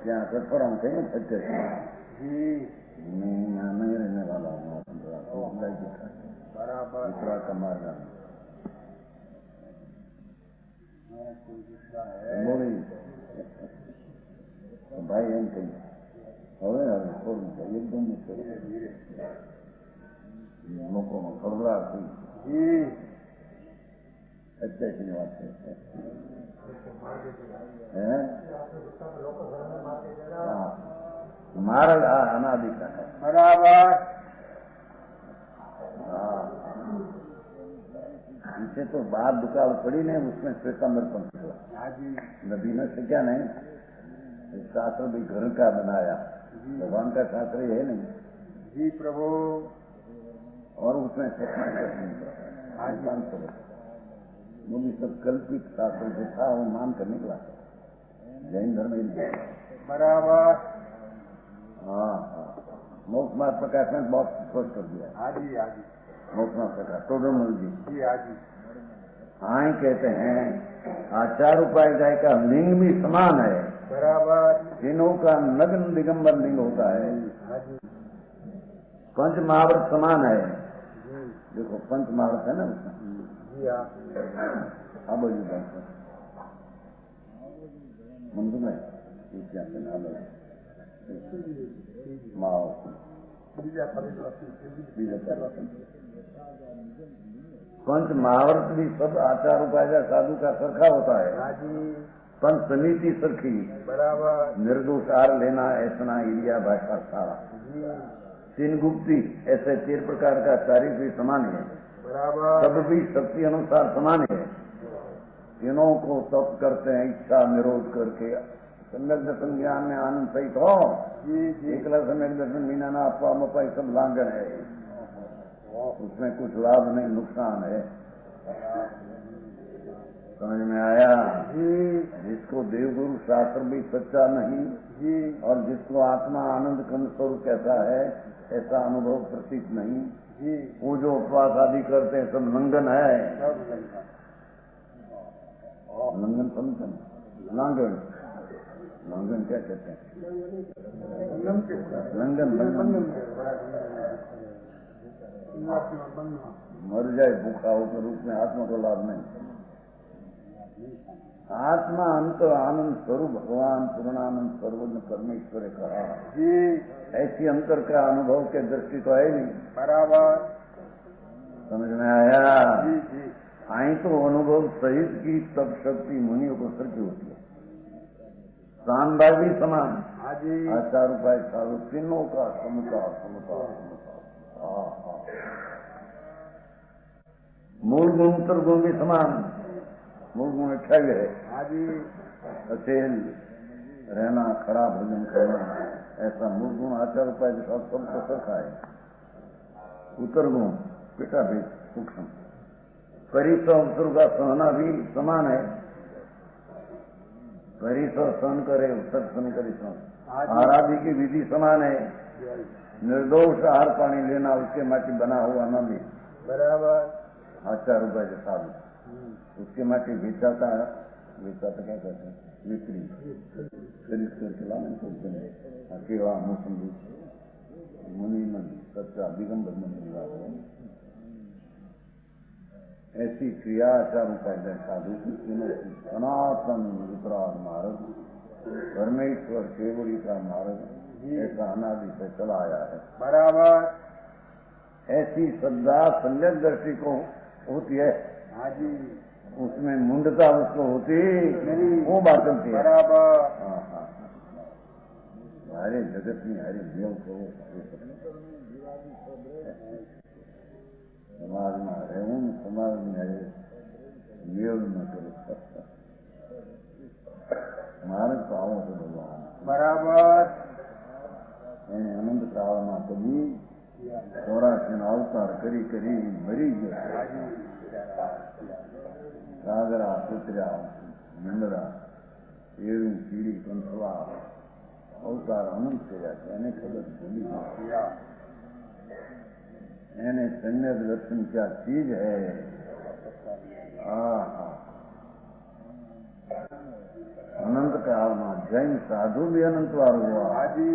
Speaker 2: ત્યાં કઠોરા કઈ ને સત્ય
Speaker 4: जी
Speaker 2: नहीं रहने वाला
Speaker 4: बराबर।
Speaker 2: दूसरा का मार्ग
Speaker 4: कोई दूसरा है
Speaker 2: बोली भाई एम कही હવે એકદમ
Speaker 4: धीरे धीरे
Speaker 2: લોકોનો ખળભળાટ થઈ
Speaker 4: जी
Speaker 2: અત્યારની વાત છે. માર્ગ આ અનાદિકાળ है.
Speaker 4: बराबर।
Speaker 2: इसे तो बात दुकाल पड़ी नहीं उसमें श्वेतांबर पंथ निकला.
Speaker 4: हाँ जी।
Speaker 2: नबी ने सीखा नहीं शास्त्र भी घर का बनाया भगवान का शास्त्र है नहीं
Speaker 4: जी प्रभु।
Speaker 2: और उसमें वो भी सब कल्पित शास्त्र जो था वो मान कर निकला जैन धर्म ही नहीं.
Speaker 4: बराबर।
Speaker 2: हाँ हाँ मोक्ष मार्ग प्रकाश ने बहुत स्पष्ट कर दिया.
Speaker 4: हाँ जी। हाँ जी।
Speaker 2: मोक्ष मार्ग प्रकाश टोडरमल जी
Speaker 4: जी हाँ जी।
Speaker 2: हाँ कहते हैं आचार उपाय का लिंग भी समान है.
Speaker 4: बराबर।
Speaker 2: तीनों का नग्न दिगंबर लिंग होता है.
Speaker 4: हाँ जी।
Speaker 2: पंच महाव्रत समान है.
Speaker 4: जी
Speaker 2: देखो पंच महाव्रत है ना उसमें
Speaker 4: जी हाँ
Speaker 2: अब मंदिर में माओ पंच महाव्रत भी सब आचार उपाय साधु का सरखा होता है.
Speaker 4: हाँ जी।
Speaker 2: पंच समिति सरखी
Speaker 4: बराबर।
Speaker 2: निर्दोष आर लेना ऐसा इलिया भाषा सारा
Speaker 4: जी
Speaker 2: तीन गुप्ती ऐसे 13 प्रकार का तारीफ भी समान है.
Speaker 4: बराबर।
Speaker 2: सब भी शक्ति अनुसार समान है. तीनों को तप करते हैं इच्छा निरोध करके सम्यक दर्शन ज्ञान में आनंद सहित हो.
Speaker 4: जी जी
Speaker 2: एकला सम्यक दर्शन मीना ना अपा मपाई सब लांघन है. उसमें कुछ लाभ नहीं नुकसान है. समझ में आया.
Speaker 4: जी
Speaker 2: जिसको देवगुरु शास्त्र भी सच्चा नहीं
Speaker 4: जी
Speaker 2: और जिसको आत्मा आनंद कन स्वरूप कैसा है ऐसा अनुभव प्रतीत नहीं.
Speaker 4: जी
Speaker 2: वो जो उपवास आदि करते हैं सब लंघन है.
Speaker 4: सब लंका।
Speaker 2: लंघन समझन लांगन, लांगन क्या कहते हैं? लंगन, मर जाए भूखा हो तो रूप में आत्मा को लाभ नहीं। आत्मा अंतर आनंद स्वरूप भगवान पूर्णानंद सर्वज्ञ परमेश्वर कहा
Speaker 4: जी,
Speaker 2: ऐसी अंतर का अनुभव के दृष्टि तो है नहीं।
Speaker 4: बराबर
Speaker 2: समझ में आया?
Speaker 4: जी जी,
Speaker 2: आई तो अनुभव सहित की तब शक्ति मुनियों को सर की होती है। शानदार भी समान,
Speaker 4: हाँ जी,
Speaker 2: आचार उपाय साधु तीनों का समता समता समता। मूल गुण उत्तर गुण भी समान। मूल गुण 28 है।
Speaker 4: हाँ जी,
Speaker 2: अचेल रहना, खड़ा भोजन करना, ऐसा मूल गुण आचार उपाय के साथ सबको सरखा है। उत्तर गुण पिता भी सूक्ष्म, परिसर अवसर का सहना भी समान है। परिसर सहन करे, सत्संग करे सहन। आराधि की विधि समान है। निर्दोष आहार पानी लेना उसके माटी बना हुआ न ले,
Speaker 4: बराबर
Speaker 2: आचार उपाय के साथ उसके माटी बेचाता क्या कहते हैं, बिक्री खरीद करके लाने सोचते हैं। अकेला मौसमी मुनि मन सच्चा दिगंबर मुनि निवास है। ऐसी क्रिया आचार उपाय साधु सनातन वितराग मार्ग परमेश्वर केवड़ी का मार्ग ऐसा अनादि से चला आया है।
Speaker 4: बराबर
Speaker 2: ऐसी श्रद्धा संजय दृष्टि को होती है।
Speaker 4: हाँ जी,
Speaker 2: उसमें मुंडता उसको होती
Speaker 4: नहीं,
Speaker 2: वो बात चलती है।
Speaker 4: बराबर
Speaker 2: हाँ हाँ, हमारे जगत में हरे नियम को समाज में हरे हूँ, समाज में हरे नियम न करो मार्ग पाओ तो भगवान
Speaker 4: बराबर
Speaker 2: अनंत कालમાં कभी 84 अवतार करी करी मरी गए। सागरा कुतरा मंडरा एरू कीड़ी कंसवा अवतार अनंत કર્યા છે એને ખબર ભૂલી ગઈ। એને सम्यक दर्शन क्या चीज है। अनंत काल में जैन साधु भी अनंत बार हुआ।
Speaker 4: हाँ जी,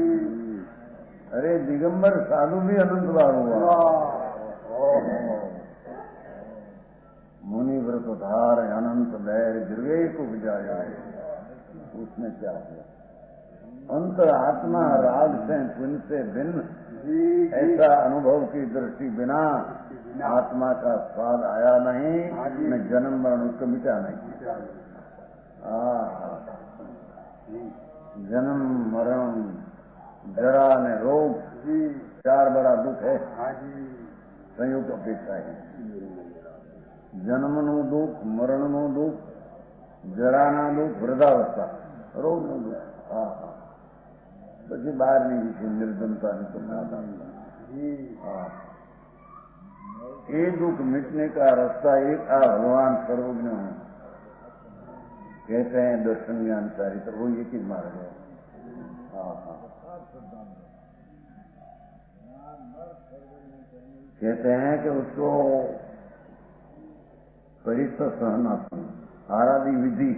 Speaker 2: अरे दिगंबर साधु भी अनंत बार हुआ। मुनि व्रत धार अनंत लहर विवेक उपजाया, उसमें क्या हुआ? अंतर आत्मा राग से पुण्य से भिन्न ऐसा अनुभव की दृष्टि बिना आत्मा का स्वाद आया नहीं, न जन्म मरण उसको मिटा नहीं। जन्म मरण जरा ने रोग चार बड़ा दुख है। संयुक्त अपेक्षा है। जन्मનું દુઃખ, મરણનું દુઃખ, જરાના દુઃખ, વૃદ્ધાવસ્થા, રોગનું દુઃખ। પછી બહારની વિશે निर्धनता तो ये दुख मिटने का रास्ता एक भगवान सर्वज्ञ कहते हैं दर्शन ज्ञान चारित्र, वो एक ही मार्ग है। कहते हैं कि उसको परिसर सहना आराधि विधि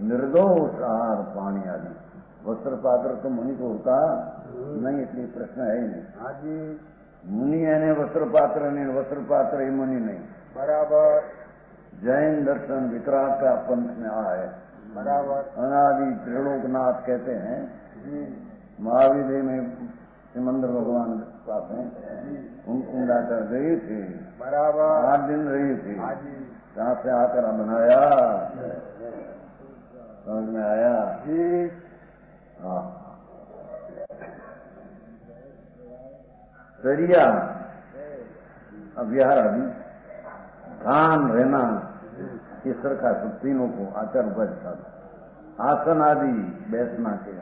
Speaker 2: निर्दोष आहार पानी आदि वस्त्र पात्र तो मुनि को होता नहीं, इसलिए प्रश्न है ही नहीं। मुनि यानी वस्त्र पात्र नहीं, वस्त्र पात्र ही मुनि नहीं।
Speaker 4: बराबर
Speaker 2: जैन दर्शन वितराग का पंथ में आए।
Speaker 4: बराबर
Speaker 2: अनादि त्रिलोकनाथ कहते हैं। महावीर में सिमंदर भगवान पास हैं, उनको लाकर गए थे।
Speaker 4: बराबर
Speaker 2: 8 दिन रही थी। जहाँ से आकर बनाया, समझ में आया? हाँ, सरिया अभ्यार आदि धान रहना ईश्वर का सब तीनों को आचार उपाय आसन आदि बैठना के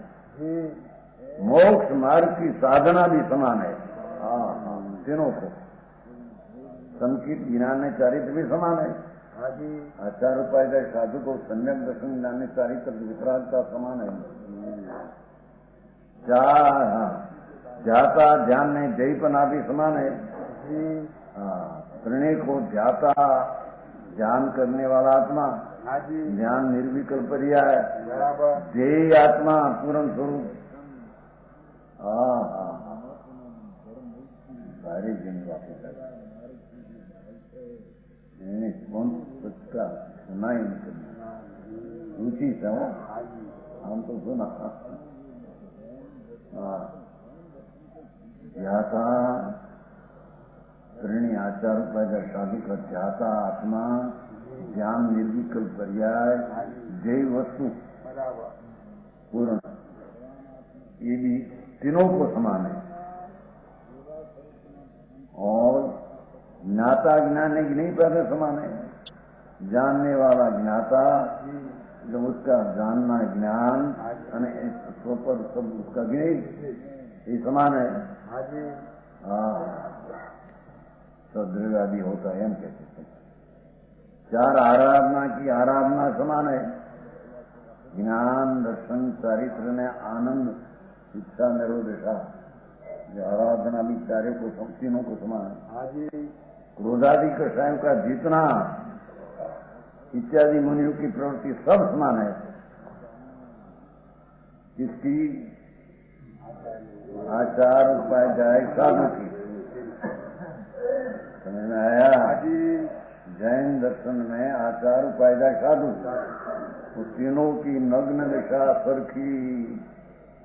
Speaker 2: मोक्ष मार्ग की साधना भी समान है। तीनों को संकीर्त ज्ञान चारित्र भी समान है। आचार उपाय का साधु को सम्यक दर्शन ज्ञान चारित्र वितराग का समान है। ध्याता ध्यान में जयपना भी समान है। त्रिणे को ध्याता ध्यान करने वाला आत्मा,
Speaker 4: हाँ जी
Speaker 2: ध्यान निर्विकल्प पर्याय,
Speaker 4: बराबर
Speaker 2: ध्येय आत्मा पूर्ण स्वरूप। हाँ हाँ हाँ, सारी जिन बातें कौन सच्चा सुना ही नहीं, रुचि से हो, हम तो सुना। हाँ, ध्याता ऋणी आचार उपाय साधु का ध्याता आत्मा, ध्यान निर्विकल्प पर्याय, ध्येय वस्तु
Speaker 4: बराबर
Speaker 2: पूर्ण, ये भी तीनों को समान है। और ज्ञाता ज्ञानी की नहीं पहले समान है। जानने वाला ज्ञाता, जब उसका जानना ज्ञान स्वपर सब उसका ज्ञान ये समान है।
Speaker 4: हाँ जी
Speaker 2: हाँ, सदृढ़ आदि होता है हम कहते हैं। चार आराधना की आराधना समान है। ज्ञान, दर्शन, चारित्र ने आनंद, शिक्षा, निरोधिषा, जो आराधना भी चारों को तीनों को समान है।
Speaker 4: हाँ जी
Speaker 2: क्रोधादि कषायों का जितना इत्यादि मुनियों की प्रवृत्ति सब समान है। किसकी? आचार उपाध्याय साधु की। समझ में आया?
Speaker 4: हाँ जी
Speaker 2: जैन दर्शन में आचार उपाध्याय साधु, उस तीनों की नग्न दिशा सरखी,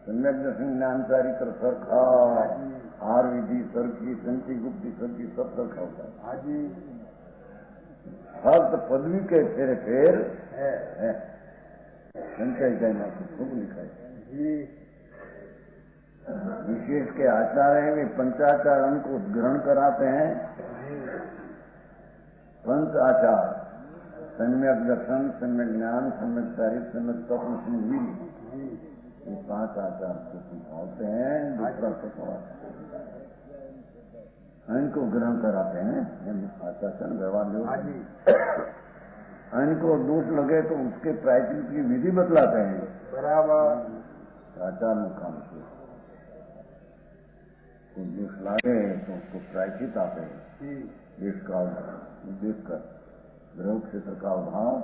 Speaker 2: सम्यक दर्शन ज्ञान चारित्र सरखा, आर विधि सरखी, संति गुप्ति सरखी, सब सरखा होता है।
Speaker 4: हाँ जी
Speaker 2: शब्द पदवी के फेर फेर
Speaker 4: है
Speaker 2: संचय जैन खूब लिखा है।
Speaker 4: जी
Speaker 2: विशेष के आचार्य हैं, वे पंचाचार को ग्रहण कराते हैं। पंच आचार, सम्यक दर्शन, सम्यक ज्ञान, सम्यक चारित्र, सम्यक तत्व सिंधी, ये 5 आचार को सिखाते हैं। दूसरा इनको ग्रहण कराते हैं आचार व्यवहार लोग। इनको दोष लगे तो उसके प्रायश्चित की विधि बतलाते हैं।
Speaker 4: बराबर
Speaker 2: आचार मुकाम से तो दोष लागे तो उसको प्रायश्चित आते हैं। देश काल देखकर ग्रह क्षेत्र का अभाव,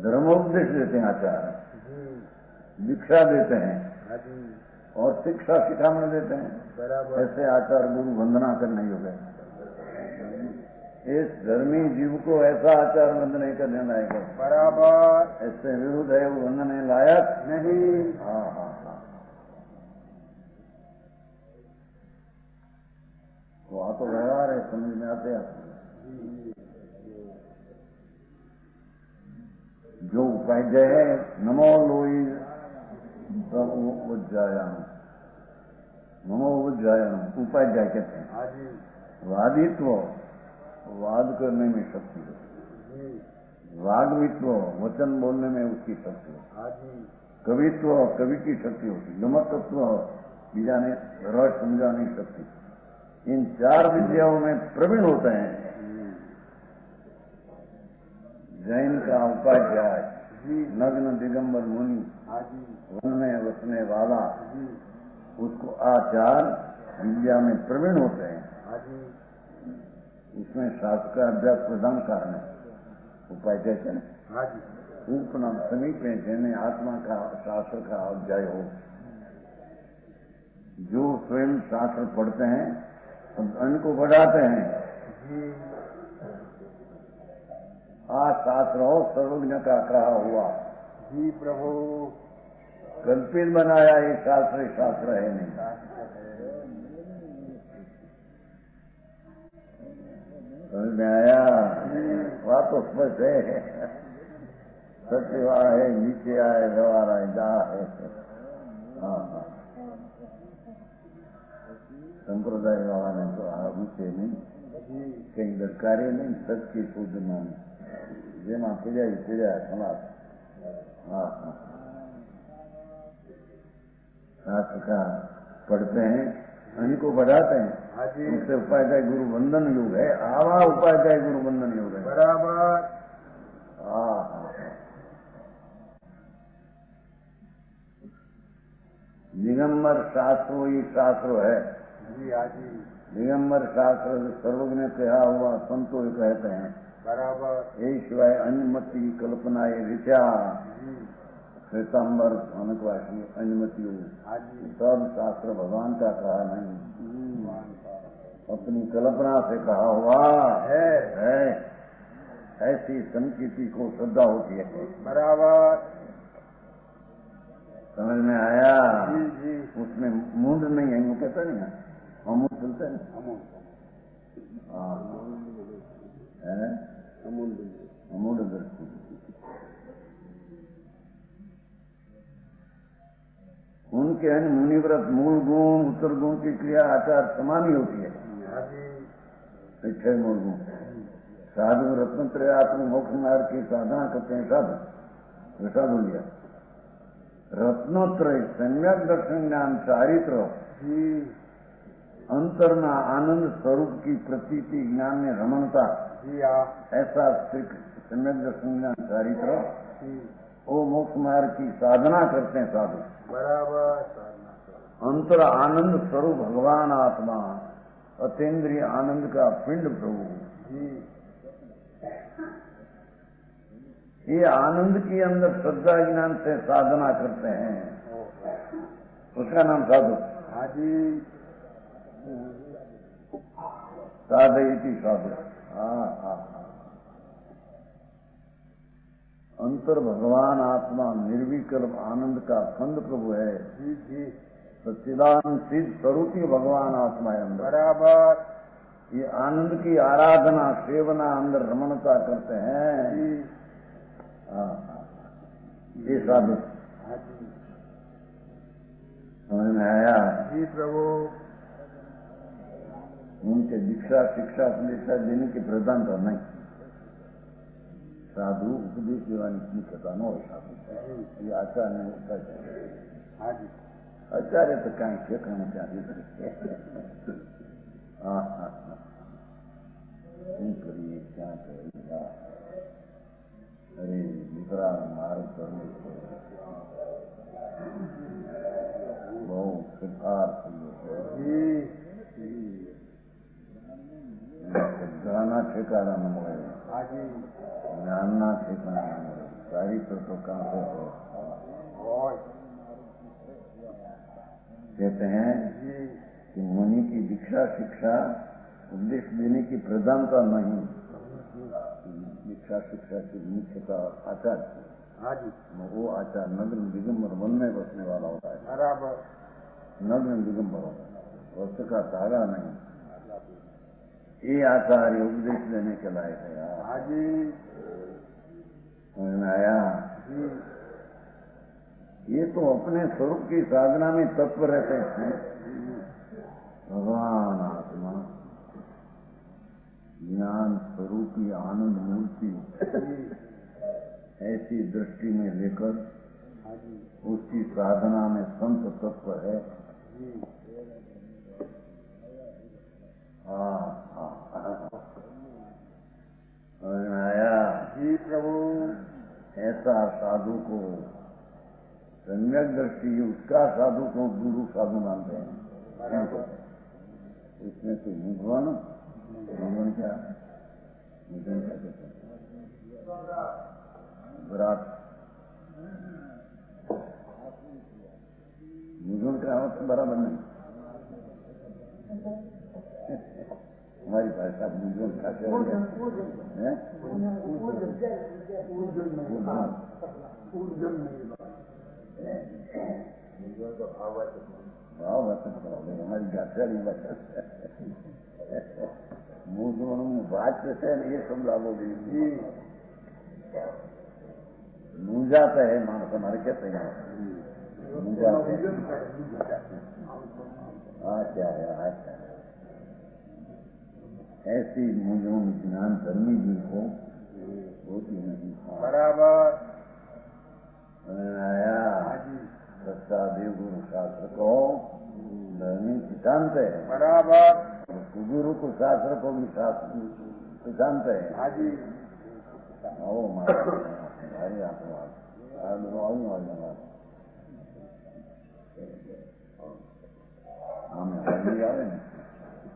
Speaker 2: धर्मोपदेश देते हैं आचार्य, दीक्षा देते हैं और शिक्षा सिखाने देते हैं।
Speaker 4: बराबर
Speaker 2: ऐसे आचार गुरु वंदना करने योग्य है। इस धर्मी जीव को ऐसा आचार वंदना करने लायक है।
Speaker 4: बराबर
Speaker 2: ऐसे विरुद्ध है वो वंदने लायक
Speaker 4: नहीं।
Speaker 2: हाँ हाँ हाँ, वहाँ तो व्यवहार है, समझ में आते हैं। जो उपाध्याय है, नमो लोई प्रभु उज्जायन, नमो उज्जायन उपाध्याय कहते हैं। वादित्व, वाद करने में शक्ति है। वाग्मित्व, वचन बोलने में उसकी शक्ति है। कवित्व, कवि की शक्ति होती। गमकत्व, बीजा ने रस समझाने की शक्ति। इन 4 विद्याओं में प्रवीण होते हैं। जैन का उपाध्याय, नग्न दिगंबर मुनि, वनने वसने वाला, उसको आचार विद्या में प्रवीण होते हैं। इसमें शास्त्र का अभ्यास प्रदान कारण है। उपाध्याय से उपनाम समीप में जैने आत्मा का शास्त्र का अध्याय हो। जो स्वयं शास्त्र पढ़ते हैं उनको बढ़ाते हैं। शास्त्र हो सर्वज्ञ का कहा हुआ
Speaker 4: जी प्रभु,
Speaker 2: कल्पित बनाया ये शास्त्र है नहीं। समझ में आया? वह तो स्पष्ट है। सत्य वहाँ है, नीचे आए व्यवहार आए, जहाँ है। हाँ हाँ, संप्रदाय व्यवहार है तो ऊंचे नहीं, कहीं दरकारी नहीं, सच्ची शुद्ध मान जेमा पीड़ा समाज। हाँ हाँ, शास्त्र का पढ़ते हैं, इनको बढ़ाते हैं। उनसे उपाध्याय गुरु वंदन योग है। आवा उपाध्याय गुरु वंदन योग है।
Speaker 4: बराबर
Speaker 2: हाँ हाँ, दिगंबर शास्त्रो ही शास्त्रो है।
Speaker 4: जी
Speaker 2: दिगंबर शास्त्र सर्वज्ञ कहा हुआ संतो कहते हैं।
Speaker 4: बराबर।
Speaker 2: यही सिवाय अन्यमति कल्पना ये ऋचा श्वेतांबर अनकवासी अन्यमतियों सब शास्त्र भगवान का कहा नहीं, अपनी कल्पना से कहा हुआ है। ऐसी संकीर्ति को श्रद्धा होती है।
Speaker 4: बराबर।
Speaker 2: समझ में आया?
Speaker 4: जी जी।
Speaker 2: उसमें मूड नहीं है, वो कहता नहीं है अमूल चलते हैं। हाँ है अमूल दृष्टि। उनके मुनिव्रत मूल गुण उत्तर गुण की क्रिया आचार समान ही होती है। छह मूल गुण। साधु रत्नत्रयात्मक मोक्ष मार्ग की साधना करते हैं साधु, साधु लिया रत्नोत्रय सम्यक दर्शन ज्ञान चारित्र अंतरना आनंद स्वरूप की प्रतीति ज्ञान में रमणता ऐसा सम्यक दर्शन ज्ञान चारित्र वो मोक्ष मार्ग की साधना करते हैं साधु।
Speaker 4: बराबर।
Speaker 2: अंतर आनंद स्वरूप भगवान आत्मा अतीन्द्रिय आनंद का पिंड प्रभु, ये आनंद के अंदर श्रद्धा ज्ञान से साधना करते हैं, उसका नाम साधु।
Speaker 4: हाँ जी।
Speaker 2: साधयति साधु। हाँ। अंतर भगवान आत्मा निर्विकल्प आनंद का खंड प्रभु है।
Speaker 4: जी जी।
Speaker 2: सच्चिदानंद सिद्ध स्वरूपी भगवान आत्मा है अंदर।
Speaker 4: बराबर।
Speaker 2: ये आनंद की आराधना सेवना अंदर रमणता करते हैं। हाँ, ये साधु। समझ में आया?
Speaker 4: जी प्रभु।
Speaker 2: उनके दीक्षा शिक्षा उपदेशा देने की प्रधानता नहीं। साधु उपदेश देवानी मुख्यता न हो साधु, ये आचार्य ने उसका चाहिए। आचार्य तो कहीं ठेकाना चाहिए। हाँ करिए क्या करेगा। अरे दूसरा मार्ग करने को बहुत सिद्धार्थ गाना ठेकाना न મળે, જ્ઞાનના ठेकाना न મળે, ચારિત્ર तो कहाँ से हो। कहते हैं कि मुनि की दीक्षा शिक्षा उपदेश देने की प्रधानता नहीं, दीक्षा शिक्षा की मुख्यता आचार्य। वो आचार्य नग्न दिगंबर मन में बसने वाला होता है। बराबर। नग्न दिगंबर होता है, वस्त्र का धागा नहीं। ये आचार्य उपदेश देने के लायक है यार। समझ में आया? ये तो अपने स्वरूप की साधना में तत्व रहते हैं। भगवान आत्मा ज्ञान स्वरूपी आनंद मूर्ति ऐसी दृष्टि में लेकर उसकी साधना में संत तत्व है। आया?
Speaker 4: जी प्रभु।
Speaker 2: ऐसा साधु को सम्यक दृष्टि उसका साधु को गुरु साधु मानते हैं। इसमें तो मुझवन क्या मुझवन क्या कहते हैं विराट मुझवन का अर्थ बराबर नहीं। हमारी भाषा मुझवन का क्या है? भाव वचन हमारी गाछाड़ी भाषा मुझवन वाच्य से ये समझावो भी मुंजाते है मानस हमारे कहते हैं मुंजाते क्या है ऐसी मुझों ज्ञान धर्मी जी को होती नहीं।
Speaker 4: बराबर।
Speaker 2: आया? सच्चा देव गुरु शास्त्र को धर्मी जानते हैं।
Speaker 4: बराबर।
Speaker 2: गुरु को शास्त्र को भी शास्त्र जानते हैं। आओ हमारे आपको हमें आवे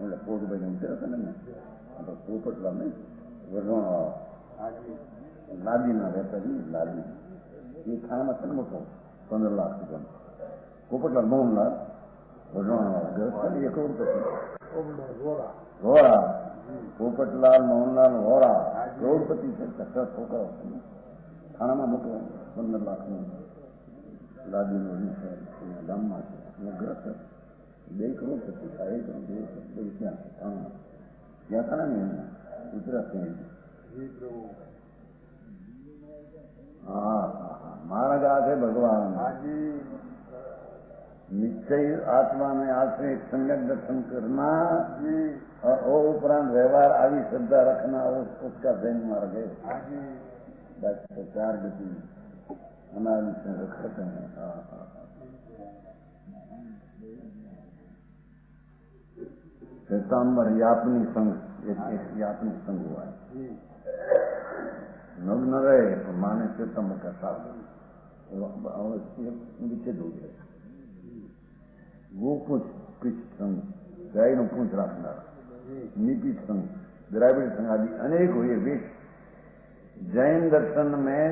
Speaker 2: એટલે પોટભાઈ ઉતર્યા હતા ને આપણે પોપટલા નહીં વરવાણા લાદીના રહેતા નહીં લાદી એ ખાણામાં છે ને મોટો 15 લાખ રૂપિયા પોપટલાલ મોહનલાલ વરવાણા ઘર 1 કરોડપતિ વોરા પોપટલાલ મોહનલાલ વોરા કરોડપતિ છે 10 છોકરાઓ ખાણામાં મોટો 15 લાખનું લાદીનો ગામમાં છે ઘર છે 2 કરોડપતિ 1 કરોડ 2 ત્યાં ત્યાં ખરા ને ગુજરાત हाँ मारा गा थे भगवान निश्चय आत्मा में आश्रय संगत दर्शन करना और वो उपरांत व्यवहार आदि श्रद्धा रखना उसका ध्यान मार्ग है बस तो 4 गति अनादि से रखते हैं। श्वेतांबर यापनी संघ एक यापनी संघ हुआ है नग्न रहे तो माने श्वेतांबर का साथ विच्छेद हो गया वो पूछ पीछ संघ गाय नो पूछ रखना निपीठ संघ द्राविड़ संघ आदि अनेक हुए वेश जैन दर्शन में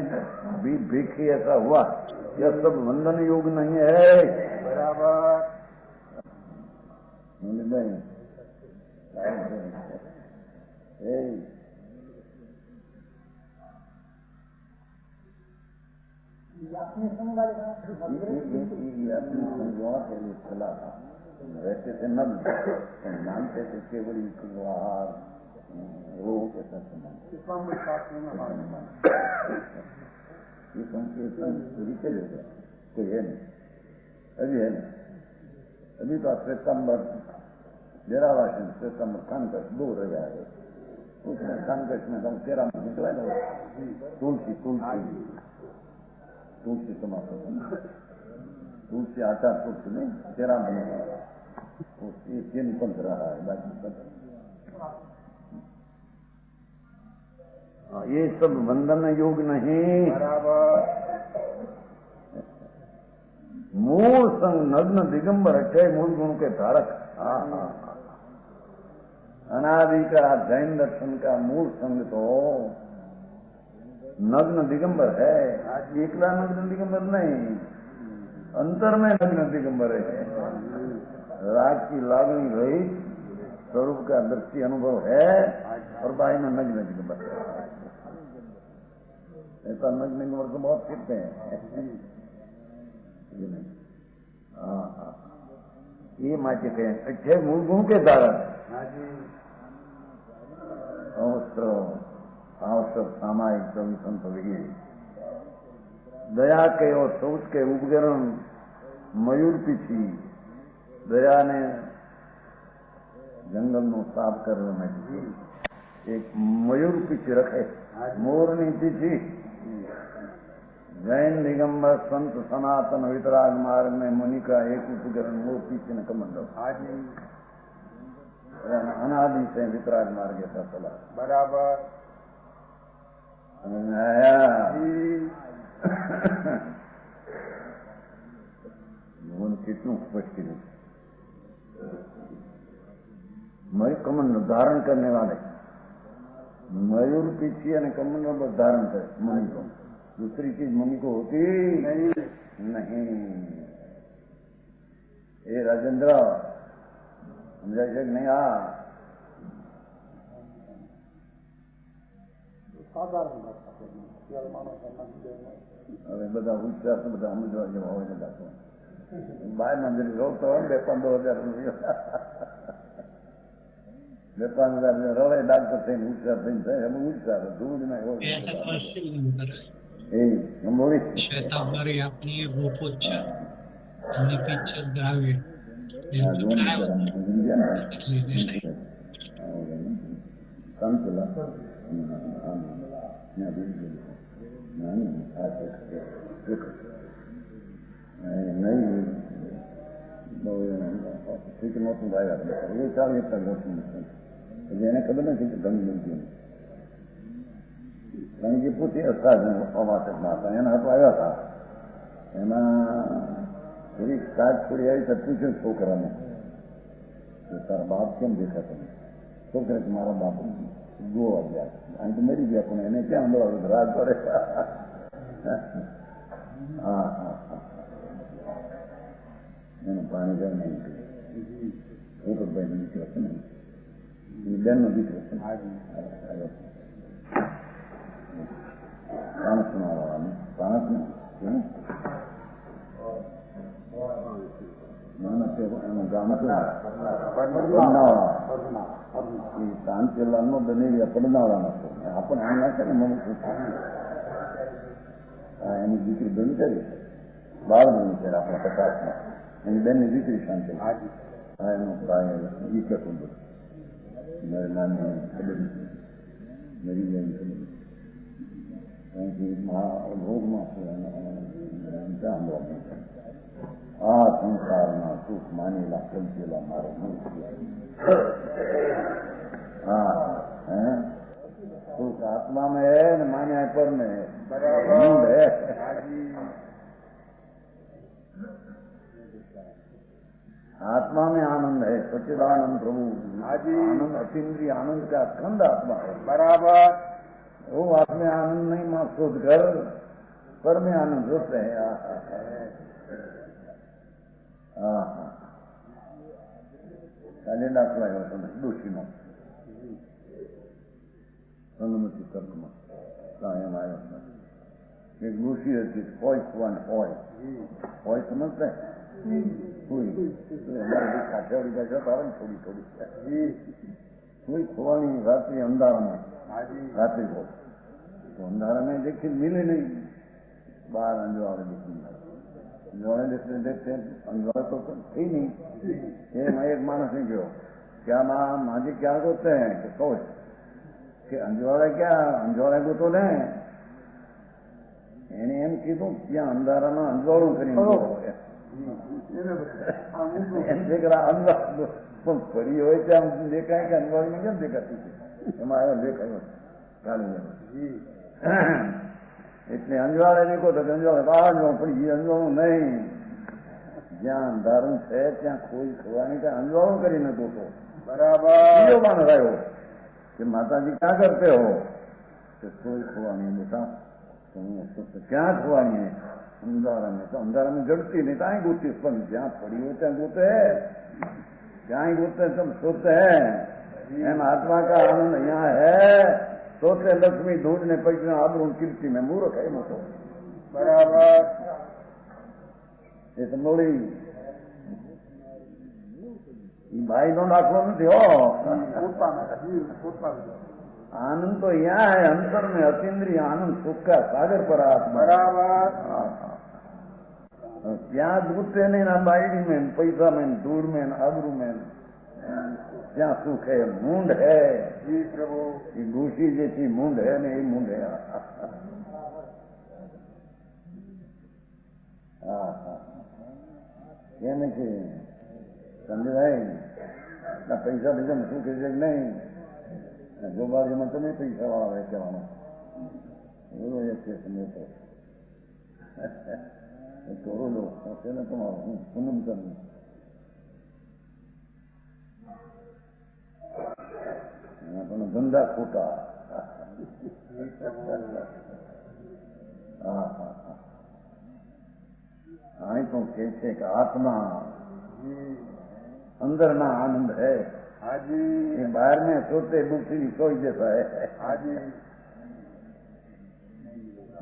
Speaker 2: भी भिक्षी ऐसा हुआ यह सब वंदन योग नहीं है
Speaker 4: बराबर
Speaker 2: चला था रहते थे नग्न मानते थे केवल कुलवार वो कैसा ये संकीर्तन रीते हो गया कोई है नहीं अभी है नहीं अभी तो श्वेतांबर डेरावासी श्वेतांबर कानकश 2 रह गया है उसमें कानकश में हम 13 में निकला ना तुलसी तुलसी तुलसी समाप्त तुलसी आचार तुलसी में 13 में उसकी 3 पंथ रहा है बाकी ये सब वंदन योग नहीं
Speaker 4: बराबर
Speaker 2: मूल संग नग्न दिगंबर है मूल गुण के धारक अनादि का जैन दर्शन का मूल संग तो नग्न दिगंबर है एकला नग्न दिगंबर नहीं अंतर में नग्न दिगंबर है राग की लागनी रहित स्वरूप का दृष्टि अनुभव है और बाई में नग्न दिगंबर है ऐसा नग्न दिगंबर तो बहुत फिरते हैं ये माचे कहें अच्छे मूल गुण के धारक आवश्यक सामायिक 24 संत दया के और सोच के उपकरण मयूर पीछी दया ने जंगल नो साफ करने में एक मयूर पीछे रखे मोरनी पीछी जैन दिगंबर संत सनातन वितराग मार्ग में मुनि का एक उपकरण वो पीछे न कमंडल अनादि से वितराग मार्ग ऐसा चला
Speaker 4: बराबर
Speaker 2: आया भगवान कितनों स्पष्ट नहीं मयूर कमंडल धारण करने वाले मयूर पीछे ने कमंडल पर धारण करे मुनि को दूसरी चीज मुनि को होती नहीं ये राजेंद्र समझा नहीं હવે બધા હોશિયાર બધા સમજવા જેવા હોય ને દાખલો બાર મંદિર રોકતો હોય 2-15 હજાર રૂપિયા 2-5 હજાર રવે ડાક્ટર થઈને હોશિયાર થઈને થાય એમ હોશિયાર ધૂળ ના હોય એ બોલી
Speaker 3: શ્વેતાંબરી આપની રૂપો છે એમની પિક્ચર દ્રાવ્ય
Speaker 2: સંતલા नहीं ठीक मौसम आएगा ये 40 तक मौसम એને ખબર નથી કે ગંગ બનતી ગંગી પૂછી અવાચકમાં હતા એના હતો આવ્યા હતા એમાં થોડી કાચ થોડી આવી તો પૂછ્યું છોકરાને तो तारा बाप કેમ દેખાતો નથી? છોકરા કે મારા બાપ ગોવા ગયા, અહીં તો મરી ગયા, પણ એને ક્યાં અંદરો રાજ કરે? હા હા હા, એનું પાણી જાય નહીં છોકરભાઈનો દીકરો છે ને, એ બેનનો દીકરો છે. પાણસના વાળાનું પાણસનું એનું ગામ હતું એ શાંતિલાલનો બનેવી પડનાવાળાનો હતો. આપણે આમ ના છે ને મને એની દીકરી બની કરી બાળ બની છે આપણા પ્રકાશમાં. એની બેનની દીકરી શાંતિલાલ. હા, એનો ભાઈ ઈ કહેતું બધું મારી નાની ખબર નથી મરી જાય ખબર ભોગમાં ત્યાં આ સંસારના સુખ માનેલા સમજેલા મારો હા હે સુખ આત્મામાં હે ને માન્યા પર ને હે. आत्मा में आनंद है, सच्चिदानंद प्रभु आनंद अतीन्द्रिय आनंद का खंड आत्मा है. बराबर. वो आत्मा आनंद नहीं महसूस कर पर में आनंद होते हैं. કાલે દાખલા આવ્યો તમે ડોશીનો સંગમતી કર્મમાં કાયમ આવ્યો છે. એક ડોશી હતી, હોય ખવાન હોય સમજતા અમારે કાઠિયાવાડી ભાષા તારે ને થોડી થોડી કોઈ ખોવાની રાત્રિ અંધારામાં રાત્રિ हो तो अंधारा में देखिए मिले नहीं, बाहर अंजवाड़े देखते देखते अंजवाड़े तो थी नहीं. ये मैं एक मानस ने कहो क्या माँ जी क्या करते हैं कि सोच कि अंजवाड़े क्या अंजवाड़े को तो नहीं એને એમ કીધું ત્યાં અંધારામાં અંજવાળું કરીને એમ દેખરા અંધારું પણ ફરી હોય ત્યાં દેખાય કે અંજવાળું કેમ દેખાતી છે? એમાં આવ્યો દેખાયો કાલે એટલે અંજવાળે દેખો તો અંજવાળે બહાર પડી અંજવાળું નહીં. જ્યાં અંધારું છે ત્યાં કોઈ ખોવાની ત્યાં અંજવાળું કરીને ગોતો. બરાબર. બીજો માણસ આવ્યો કે માતાજી ક્યાં કરતે હો? કે કોઈ ખોવાની બેટા क्या खुआनी है? अंधारा में. तो अंधारा में जड़ती नहीं, ત્યાં ગોતીશ, પણ જ્યાં પડી હોય ત્યાં ગોતે, ત્યાં ગોते सब सोते हैं. एम आत्मा का आनंद यहाँ है. सोते लक्ष्मी ढूंढने पैसा आबरू कीर्ति में मूर्ख है मतो. बराबर. ये तो बोली भाई नो दाखलो નથી हो. आनंद तो यहाँ है अंतर में, अतीन्द्रिय आनंद सुख का सागर पर आत्मा. बराबर. ત્યાં दूसरे नहीं ना बाइडी में, पैसा में, दूर में, आबरू में, ત્યાં सुख है. मूंड है जी प्रभु. ये घूसी जैसी मूंड है ने ये मूंड है. ये नहीं समझाए ना पैसा भीजा में सुख है नहीं. ગોબારીમાં તમે પૈસા વાળા વેચવાનો એવો એક છે સમજો કરોડો હશે ને તમારો હું પૂનમ કરું. પણ ધંધા ખોટા. અહીં તો કે છે કે આત્મા અંદરના આનંદ है. हाजी. ये बाहर में सोते दुखी सोई जैसा है. हाजी.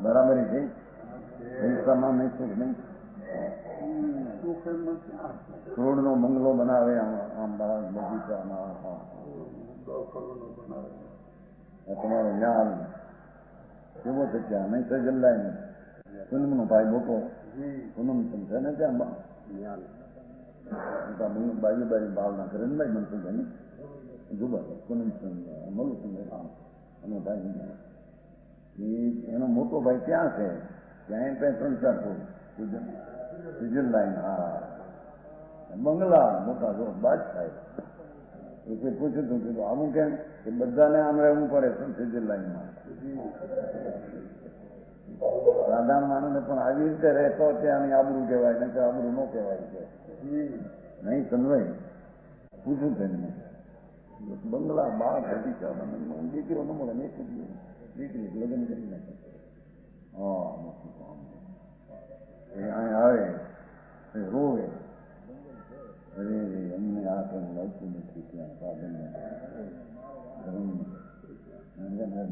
Speaker 2: बराबर ही પૈસામાં નહીં સુખ નહીં. કરોડ નો બંગલો બનાવે આમ બગીચામાં. તમારો જ્ઞાન કેવો છે ત્યાં નહીં સજલ્લાય નહીં. પૂનમ નો ભાઈ મોટો પૂનમ છે ને ત્યાં જ્ઞાન બાજુ બાજુ ભાવના કરે ને ભાઈ બનતું છે ને જુબા પૂનમ મળું છું એનો ભાઈ એનો મોટો ભાઈ ક્યાં છે? ત્યાં 3-4 ફૂટ સ્વિટરલેન્ડ. હા, બંગલા મોટા જો બાદ થાય. એટલે પૂછ્યું હતું કીધું આવું કેમ કે બધાને આમ રહેવું પડે સ્વિટરલેન્ડમાં. રાધા માનને પણ આવી રીતે રહેતો ત્યાંની આબરૂ કહેવાય ને કે આબરૂ ન કહેવાય છે નહીં સમજાય. પૂછું તેને બંગલા બાર બગીચા દીકરીઓને મળે ને દીકરી લગ્ન કરી નાખે. હા અહીં આવે રોવે, અરે અમને આ કંઈ મળતું નથી ત્યાં સાધન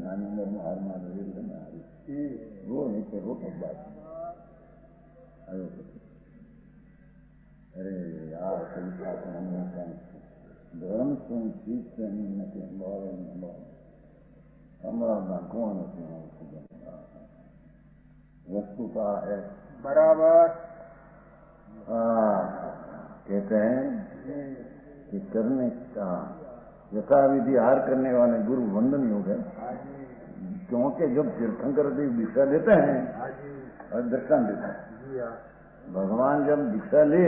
Speaker 2: નાની ઉંમરમાં હારમાં રોવે કે રોટો બાદ આવ્યો પછી અરે આ સંસ્થા પણ અમને કાંઈ ધર્મ શું ચીજ છે એની નથી હમણાં કોણ નથી वस्तुता है
Speaker 4: बराबर.
Speaker 2: कहते हैं कि करने का यथाविधि हार करने वाले गुरु वंदन योग है, क्योंकि जब तीर्थंकर देव दीक्षा लेते हैं और दर्शन देते हैं, भगवान जब दीक्षा ले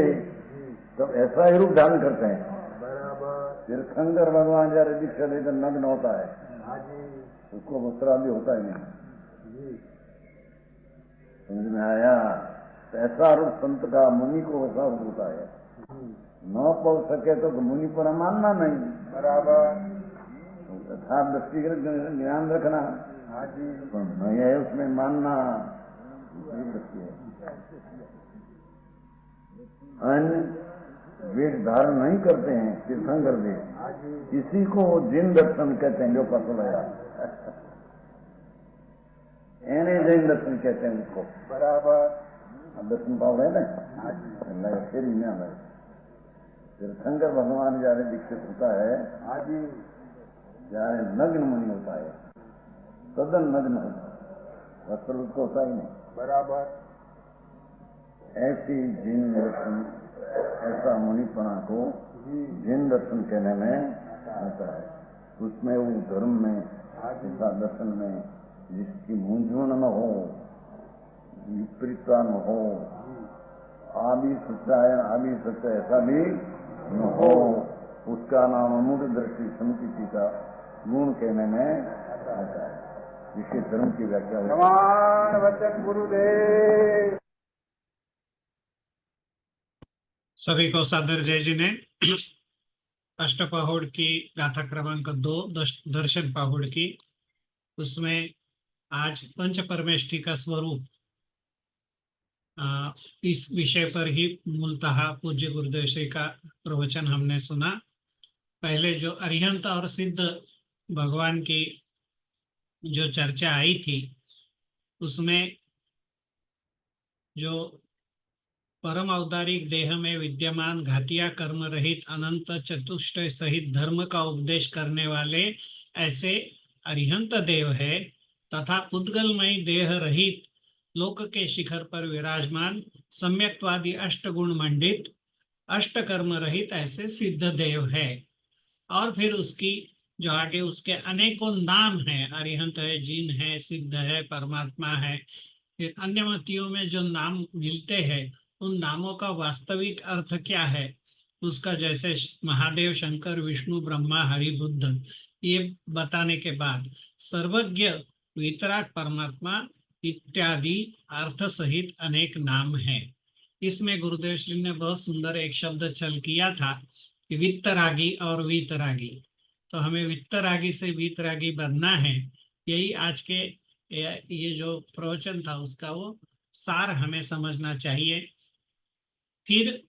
Speaker 2: तब ऐसा ही रूप धारण करते हैं. तीर्थंकर भगवान जरा दीक्षा लेकर नग्न होता है, उसको वस्त्रादि होता ही नहीं. समझ में आया? ऐसा रूप संत का मुनि को वैसा रूप होता है. न पढ़ सके तो मुनि पर मानना नहीं.
Speaker 4: बराबर.
Speaker 2: यथार्थ दृष्टिगत ज्ञान रखना, पर नहीं है उसमें मानना. अन्य वेश धारण नहीं करते हैं तीर्थंकर देव, इसी को जिन दर्शन कहते हैं जो पसंद आया. એને જૈન દર્શન કહેते हैं उसको.
Speaker 4: बराबर.
Speaker 2: દર્શન ભાવ રહે ને એટલે ફેરી ના રહે. तीर्थंकर भगवान जયારે दीक्षित होता है, जયારે नग्न मुनि होता है, सदन नग्न होता है, वस्त्र उसको होता ही नहीं.
Speaker 4: बराबर.
Speaker 2: ऐसी जिन दर्शन, ऐसा मुनिपना को जिन दर्शन कहने में आता है. उसमें वो धर्म में, ऐसा दर्शन में जिसकी मूंझवण न हो, विपरीतता न हो, आ भी सच्चा है आ भी सच्चा ऐसा भी न हो, उसका नाम अमूढ़ दृष्टि समिति का गुण कहने में आता है. जिसके धर्म की व्याख्या
Speaker 4: समान वचन गुरुदेव.
Speaker 3: सभी को सादर जय जी ने. अष्टपहोड़ की गाथा क्रमांक 2 दर्शन पहोड़ की, उसमें आज पंच परमेष्ठी का स्वरूप, इस विषय पर ही मूलतः पूज्य गुरुदेव श्री का प्रवचन हमने सुना. पहले जो अरिहंत और सिद्ध भगवान की जो चर्चा आई थी, उसमें जो परम औदारिक देह में विद्यमान घातिया कर्म रहित अनंत चतुष्टय सहित धर्म का उपदेश करने वाले ऐसे अरिहंत देव है, तथा पुद्गलमय देह रहित लोक के शिखर पर विराजमान सम्यक्तवादी अष्टगुण मंडित अष्टकर्म रहित ऐसे सिद्ध देव है. और फिर उसकी जो आगे उसके अनेकों नाम हैं, अरिहंत है, जीन है, सिद्ध है, परमात्मा है. फिर अन्य मतियों में जो नाम मिलते हैं, उन नामों का वास्तविक अर्थ क्या है, उसका जैसे महादेव, शंकर, विष्णु, ब्रह्मा, हरि, बुद्ध, ये बताने के बाद सर्वज्ञ वितराग परमात्मा इत्यादि अर्थ सहित अनेक नाम हैं. इसमें गुरुदेव श्री ने बहुत सुंदर एक शब्द छल किया था कि वित्तरागी और वीतरागी. तो हमें वित्तरागी से वीतरागी बनना है. यही आज के ये जो प्रवचन था उसका वो सार हमें समझना चाहिए. फिर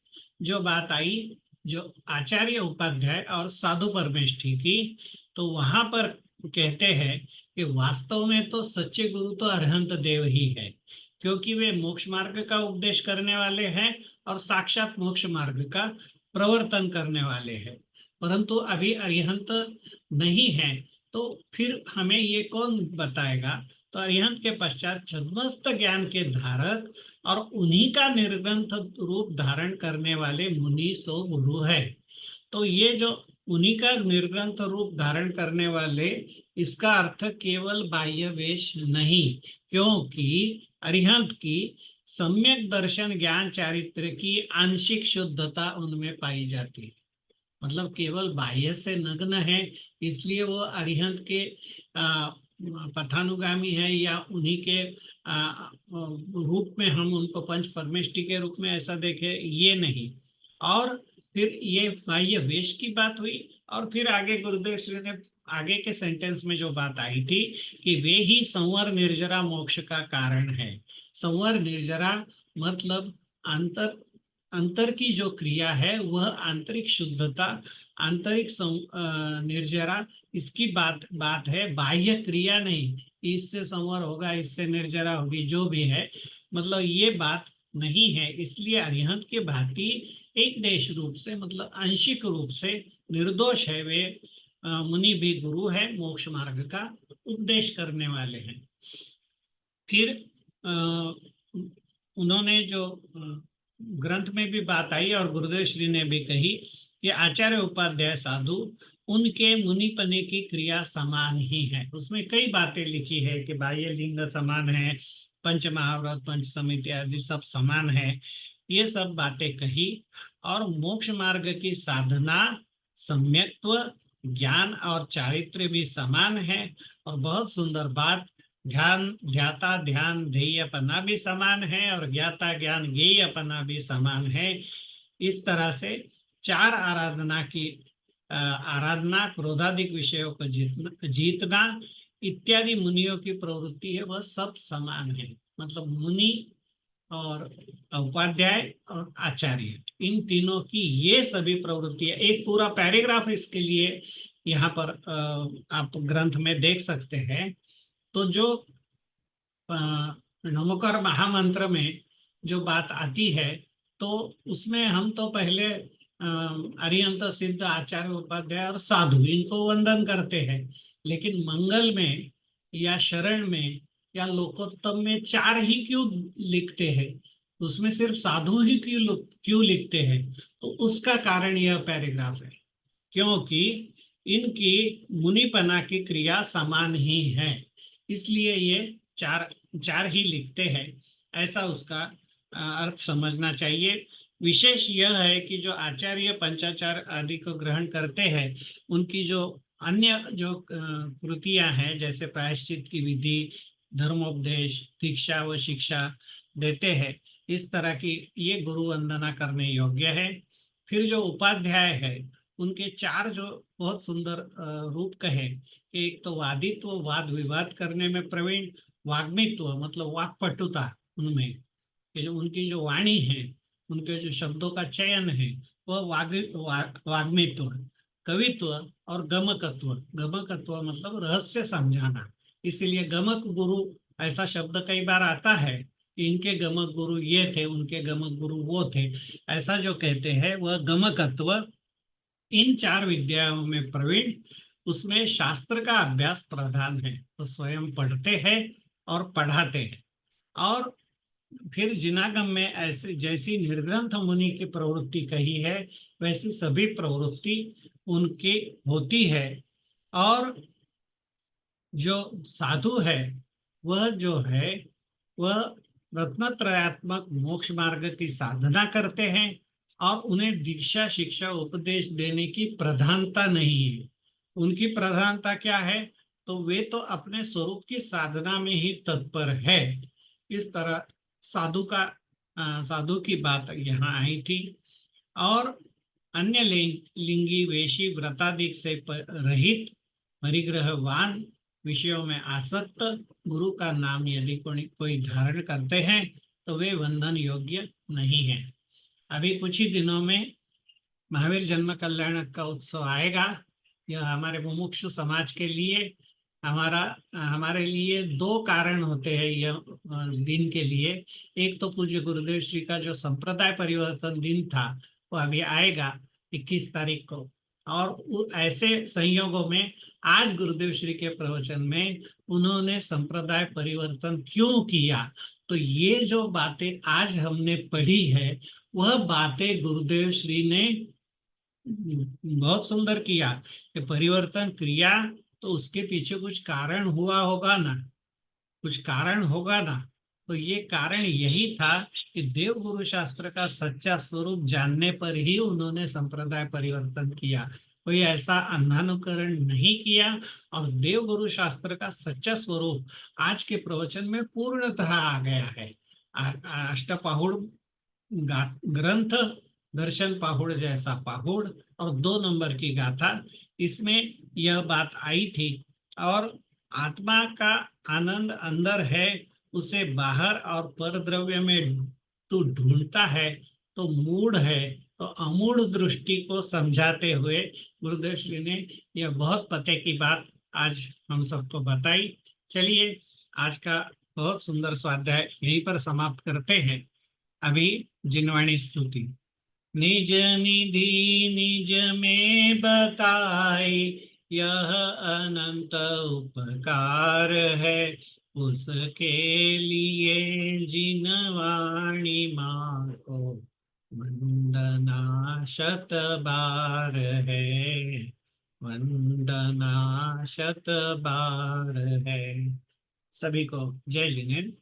Speaker 3: जो बात आई जो आचार्य उपाध्याय और साधु परमेष्ठी की, तो वहां पर कहते हैं कि वास्तव में तो सच्चे गुरु तो अरिहंत देव ही है, क्योंकि वे मोक्ष मार्ग का उपदेश करने वाले हैं और साक्षात मोक्ष मार्ग का प्रवर्तन करने वाले हैं. परंतु अभी अरिहंत नहीं है, तो फिर हमें ये कौन बताएगा? तो अरिहंत के पश्चात छद्मस्त ज्ञान के धारक और उन्हीं का निर्ग्रंथ रूप धारण करने वाले मुनि सो गुरु है. तो ये जो उन्हीं का निर्ग्रंथ रूप धारण करने वाले, इसका अर्थ केवल बाह्य वेश नहीं, क्योंकि अरिहंत की सम्यक दर्शन ज्ञान चारित्र की आंशिक शुद्धता उनमें पाई जाती है. मतलब केवल बाह्य से नग्न है इसलिए वो अरिहंत के पथानुगामी है या उन्हीं के रूप में हम उनको पंच परमेष्ठी के रूप में ऐसा देखें, ये नहीं. और फिर ये बाह्य वेश की बात हुई, और फिर आगे गुरुदेव श्री ने आगे के सेंटेंस में जो बात आई थी कि वे ही संवर निर्जरा मोक्ष का कारण है। संवर निर्जरा मतलब अंतर अंतर की जो क्रिया है वह आंतरिक शुद्धता, आंतरिक निर्जरा, इसकी बात है, बाह्य क्रिया नहीं। इससे संवर होगा, इससे निर्जरा होगी, जो भी है, मतलब ये बात नहीं है। इसलिए अरिहंत के भांति एक देश रूप से, मतलब आंशिक रूप से निर्दोष है वे मुनि भी गुरु है, मोक्ष मार्ग का उपदेश करने वाले हैं। फिर उन्होंने जो ग्रंथ में भी बात आई और गुरुदेव श्री ने भी कही कि आचार्य उपाध्याय साधु उनके मुनिपने की क्रिया समान ही है। उसमें कई बातें लिखी है कि बाह्य लिंग समान है, पंच महाव्रत, पंच समिति आदि सब समान है, ये सब बातें कही। और मोक्ष मार्ग की साधना, सम्यक्त्व, ज्ञान और चारित्र्य भी समान है। और बहुत सुंदर बात, ध्यान ध्याता ध्यान ध्येयपना भी समान है और ज्ञाता ज्ञान ज्ञेयपना भी समान है। इस तरह से चार आराधना, क्रोधादिक विषयों को जीतना इत्यादि मुनियों की प्रवृत्ति है, वह सब समान है। मतलब मुनि और उपाध्याय और आचार्य, इन तीनों की ये सभी प्रवृत्तियां, एक पूरा पैराग्राफ इसके लिए यहाँ पर आप ग्रंथ में देख सकते हैं। तो जो नमोकार महामंत्र में जो बात आती है, तो उसमें हम तो पहले अरिहंत, सिद्ध, आचार्य, उपाध्याय और साधु, इनको वंदन करते हैं। लेकिन मंगल में या शरण में या लोकोत्तम में चार ही क्यों लिखते हैं? उसमें सिर्फ साधु ही क्यों लिखते हैं? तो उसका कारण यह पैराग्राफ है, क्योंकि इनकी मुनिपना की क्रिया समान ही है, इसलिए ये चार ही लिखते हैं, ऐसा उसका अर्थ समझना चाहिए। विशेष यह है कि जो आचार्य पंचाचार आदि को ग्रहण करते हैं, उनकी जो अन्य जो कृतियां हैं, जैसे प्रायश्चित की विधि, धर्मोपदेश, दीक्षा व शिक्षा देते हैं, इस तरह की ये गुरु वंदना करने योग्य है। फिर जो उपाध्याय है, उनके चार जो बहुत सुंदर रूप कहे कि एक तो वादित्व, वाद विवाद करने में प्रवीण, वाग्मित्व मतलब वाक्पटुता उनमें, कि जो उनकी जो वाणी है, उनके जो शब्दों का चयन है, वह वाग्मित्व, कवित्व और गमकत्व। गमकत्व मतलब रहस्य समझाना, इसीलिए गमक गुरु ऐसा शब्द कई बार आता है कि इनके गमक गुरु ये थे, उनके गमक गुरु वो थे, ऐसा जो कहते हैं वह गमकत्व। इन चार विद्याओं में प्रवीण, उसमें शास्त्र का अभ्यास प्रधान है, तो स्वयं पढ़ते हैं और पढ़ाते हैं। और फिर जिनागम में ऐसे जैसी निर्ग्रंथ मुनि की प्रवृत्ति कही है, वैसी सभी प्रवृत्ति उनकी होती है। और जो साधु है, वह जो है वह रत्नत्रयात्मक मोक्ष मार्ग की साधना करते हैं, और उन्हें दीक्षा, शिक्षा, उपदेश देने की प्रधानता नहीं है। उनकी प्रधानता क्या है? तो वे तो अपने स्वरूप की साधना में ही तत्पर है। इस तरह साधु की बात यहाँ आई थी। और अन्य लिंगी, वेशी, व्रतादिक से रहित, परिग्रहवान, विषयों में आसक्त, गुरु का नाम यदि कोई धारण करते हैं तो वे वंदन योग्य नहीं है। अभी कुछ ही दिनों में महावीर जन्म कल्याण का उत्सव आएगा। यह हमारे मुमुक्षु समाज के लिए, हमारे लिए दो कारण होते हैं यह दिन के लिए। एक तो पूज्य गुरुदेव श्री का जो संप्रदाय परिवर्तन दिन था, वो अभी आएगा 21 तारीख को। और ऐसे संयोगों में आज गुरुदेव श्री के प्रवचन में उन्होंने संप्रदाय परिवर्तन क्यों किया, तो ये जो बातें आज हमने पढ़ी है, वह बातें गुरुदेव श्री ने बहुत सुंदर किया कि परिवर्तन क्रिया, तो उसके पीछे कुछ कारण हुआ होगा ना, कुछ कारण होगा ना। तो ये कारण यही था कि देव गुरु शास्त्र का सच्चा स्वरूप जानने पर ही उन्होंने संप्रदाय परिवर्तन किया, कोई ऐसा अंधानुकरण नहीं किया। और देव गुरु शास्त्र का सच्चा स्वरूप आज के प्रवचन में पूर्णतः आ गया है। अष्टपाहुड़ ग्रंथ दर्शन पाहुड़ जैसा पाहुड़ और 2 नंबर की गाथा, इसमें यह बात आई थी। और आत्मा का आनंद अंदर है, उसे बाहर और परद्रव्य में तू ढूंढता है तो मूढ़ है। तो अमूढ़ दृष्टि को समझाते हुए गुरुदेव श्री ने यह बहुत पते की बात आज हम सबको बताई। चलिए आज का बहुत सुंदर स्वाध्याय यहीं पर समाप्त करते हैं। अभी जिनवाणी स्तुति। निज निधि निज में बताई, यह अनंत उपकार है, उसके लिए जिनवाणी माँ को वंदना शत बार है, वंदना शत बार है। सभी को जय जिनेन्द्र।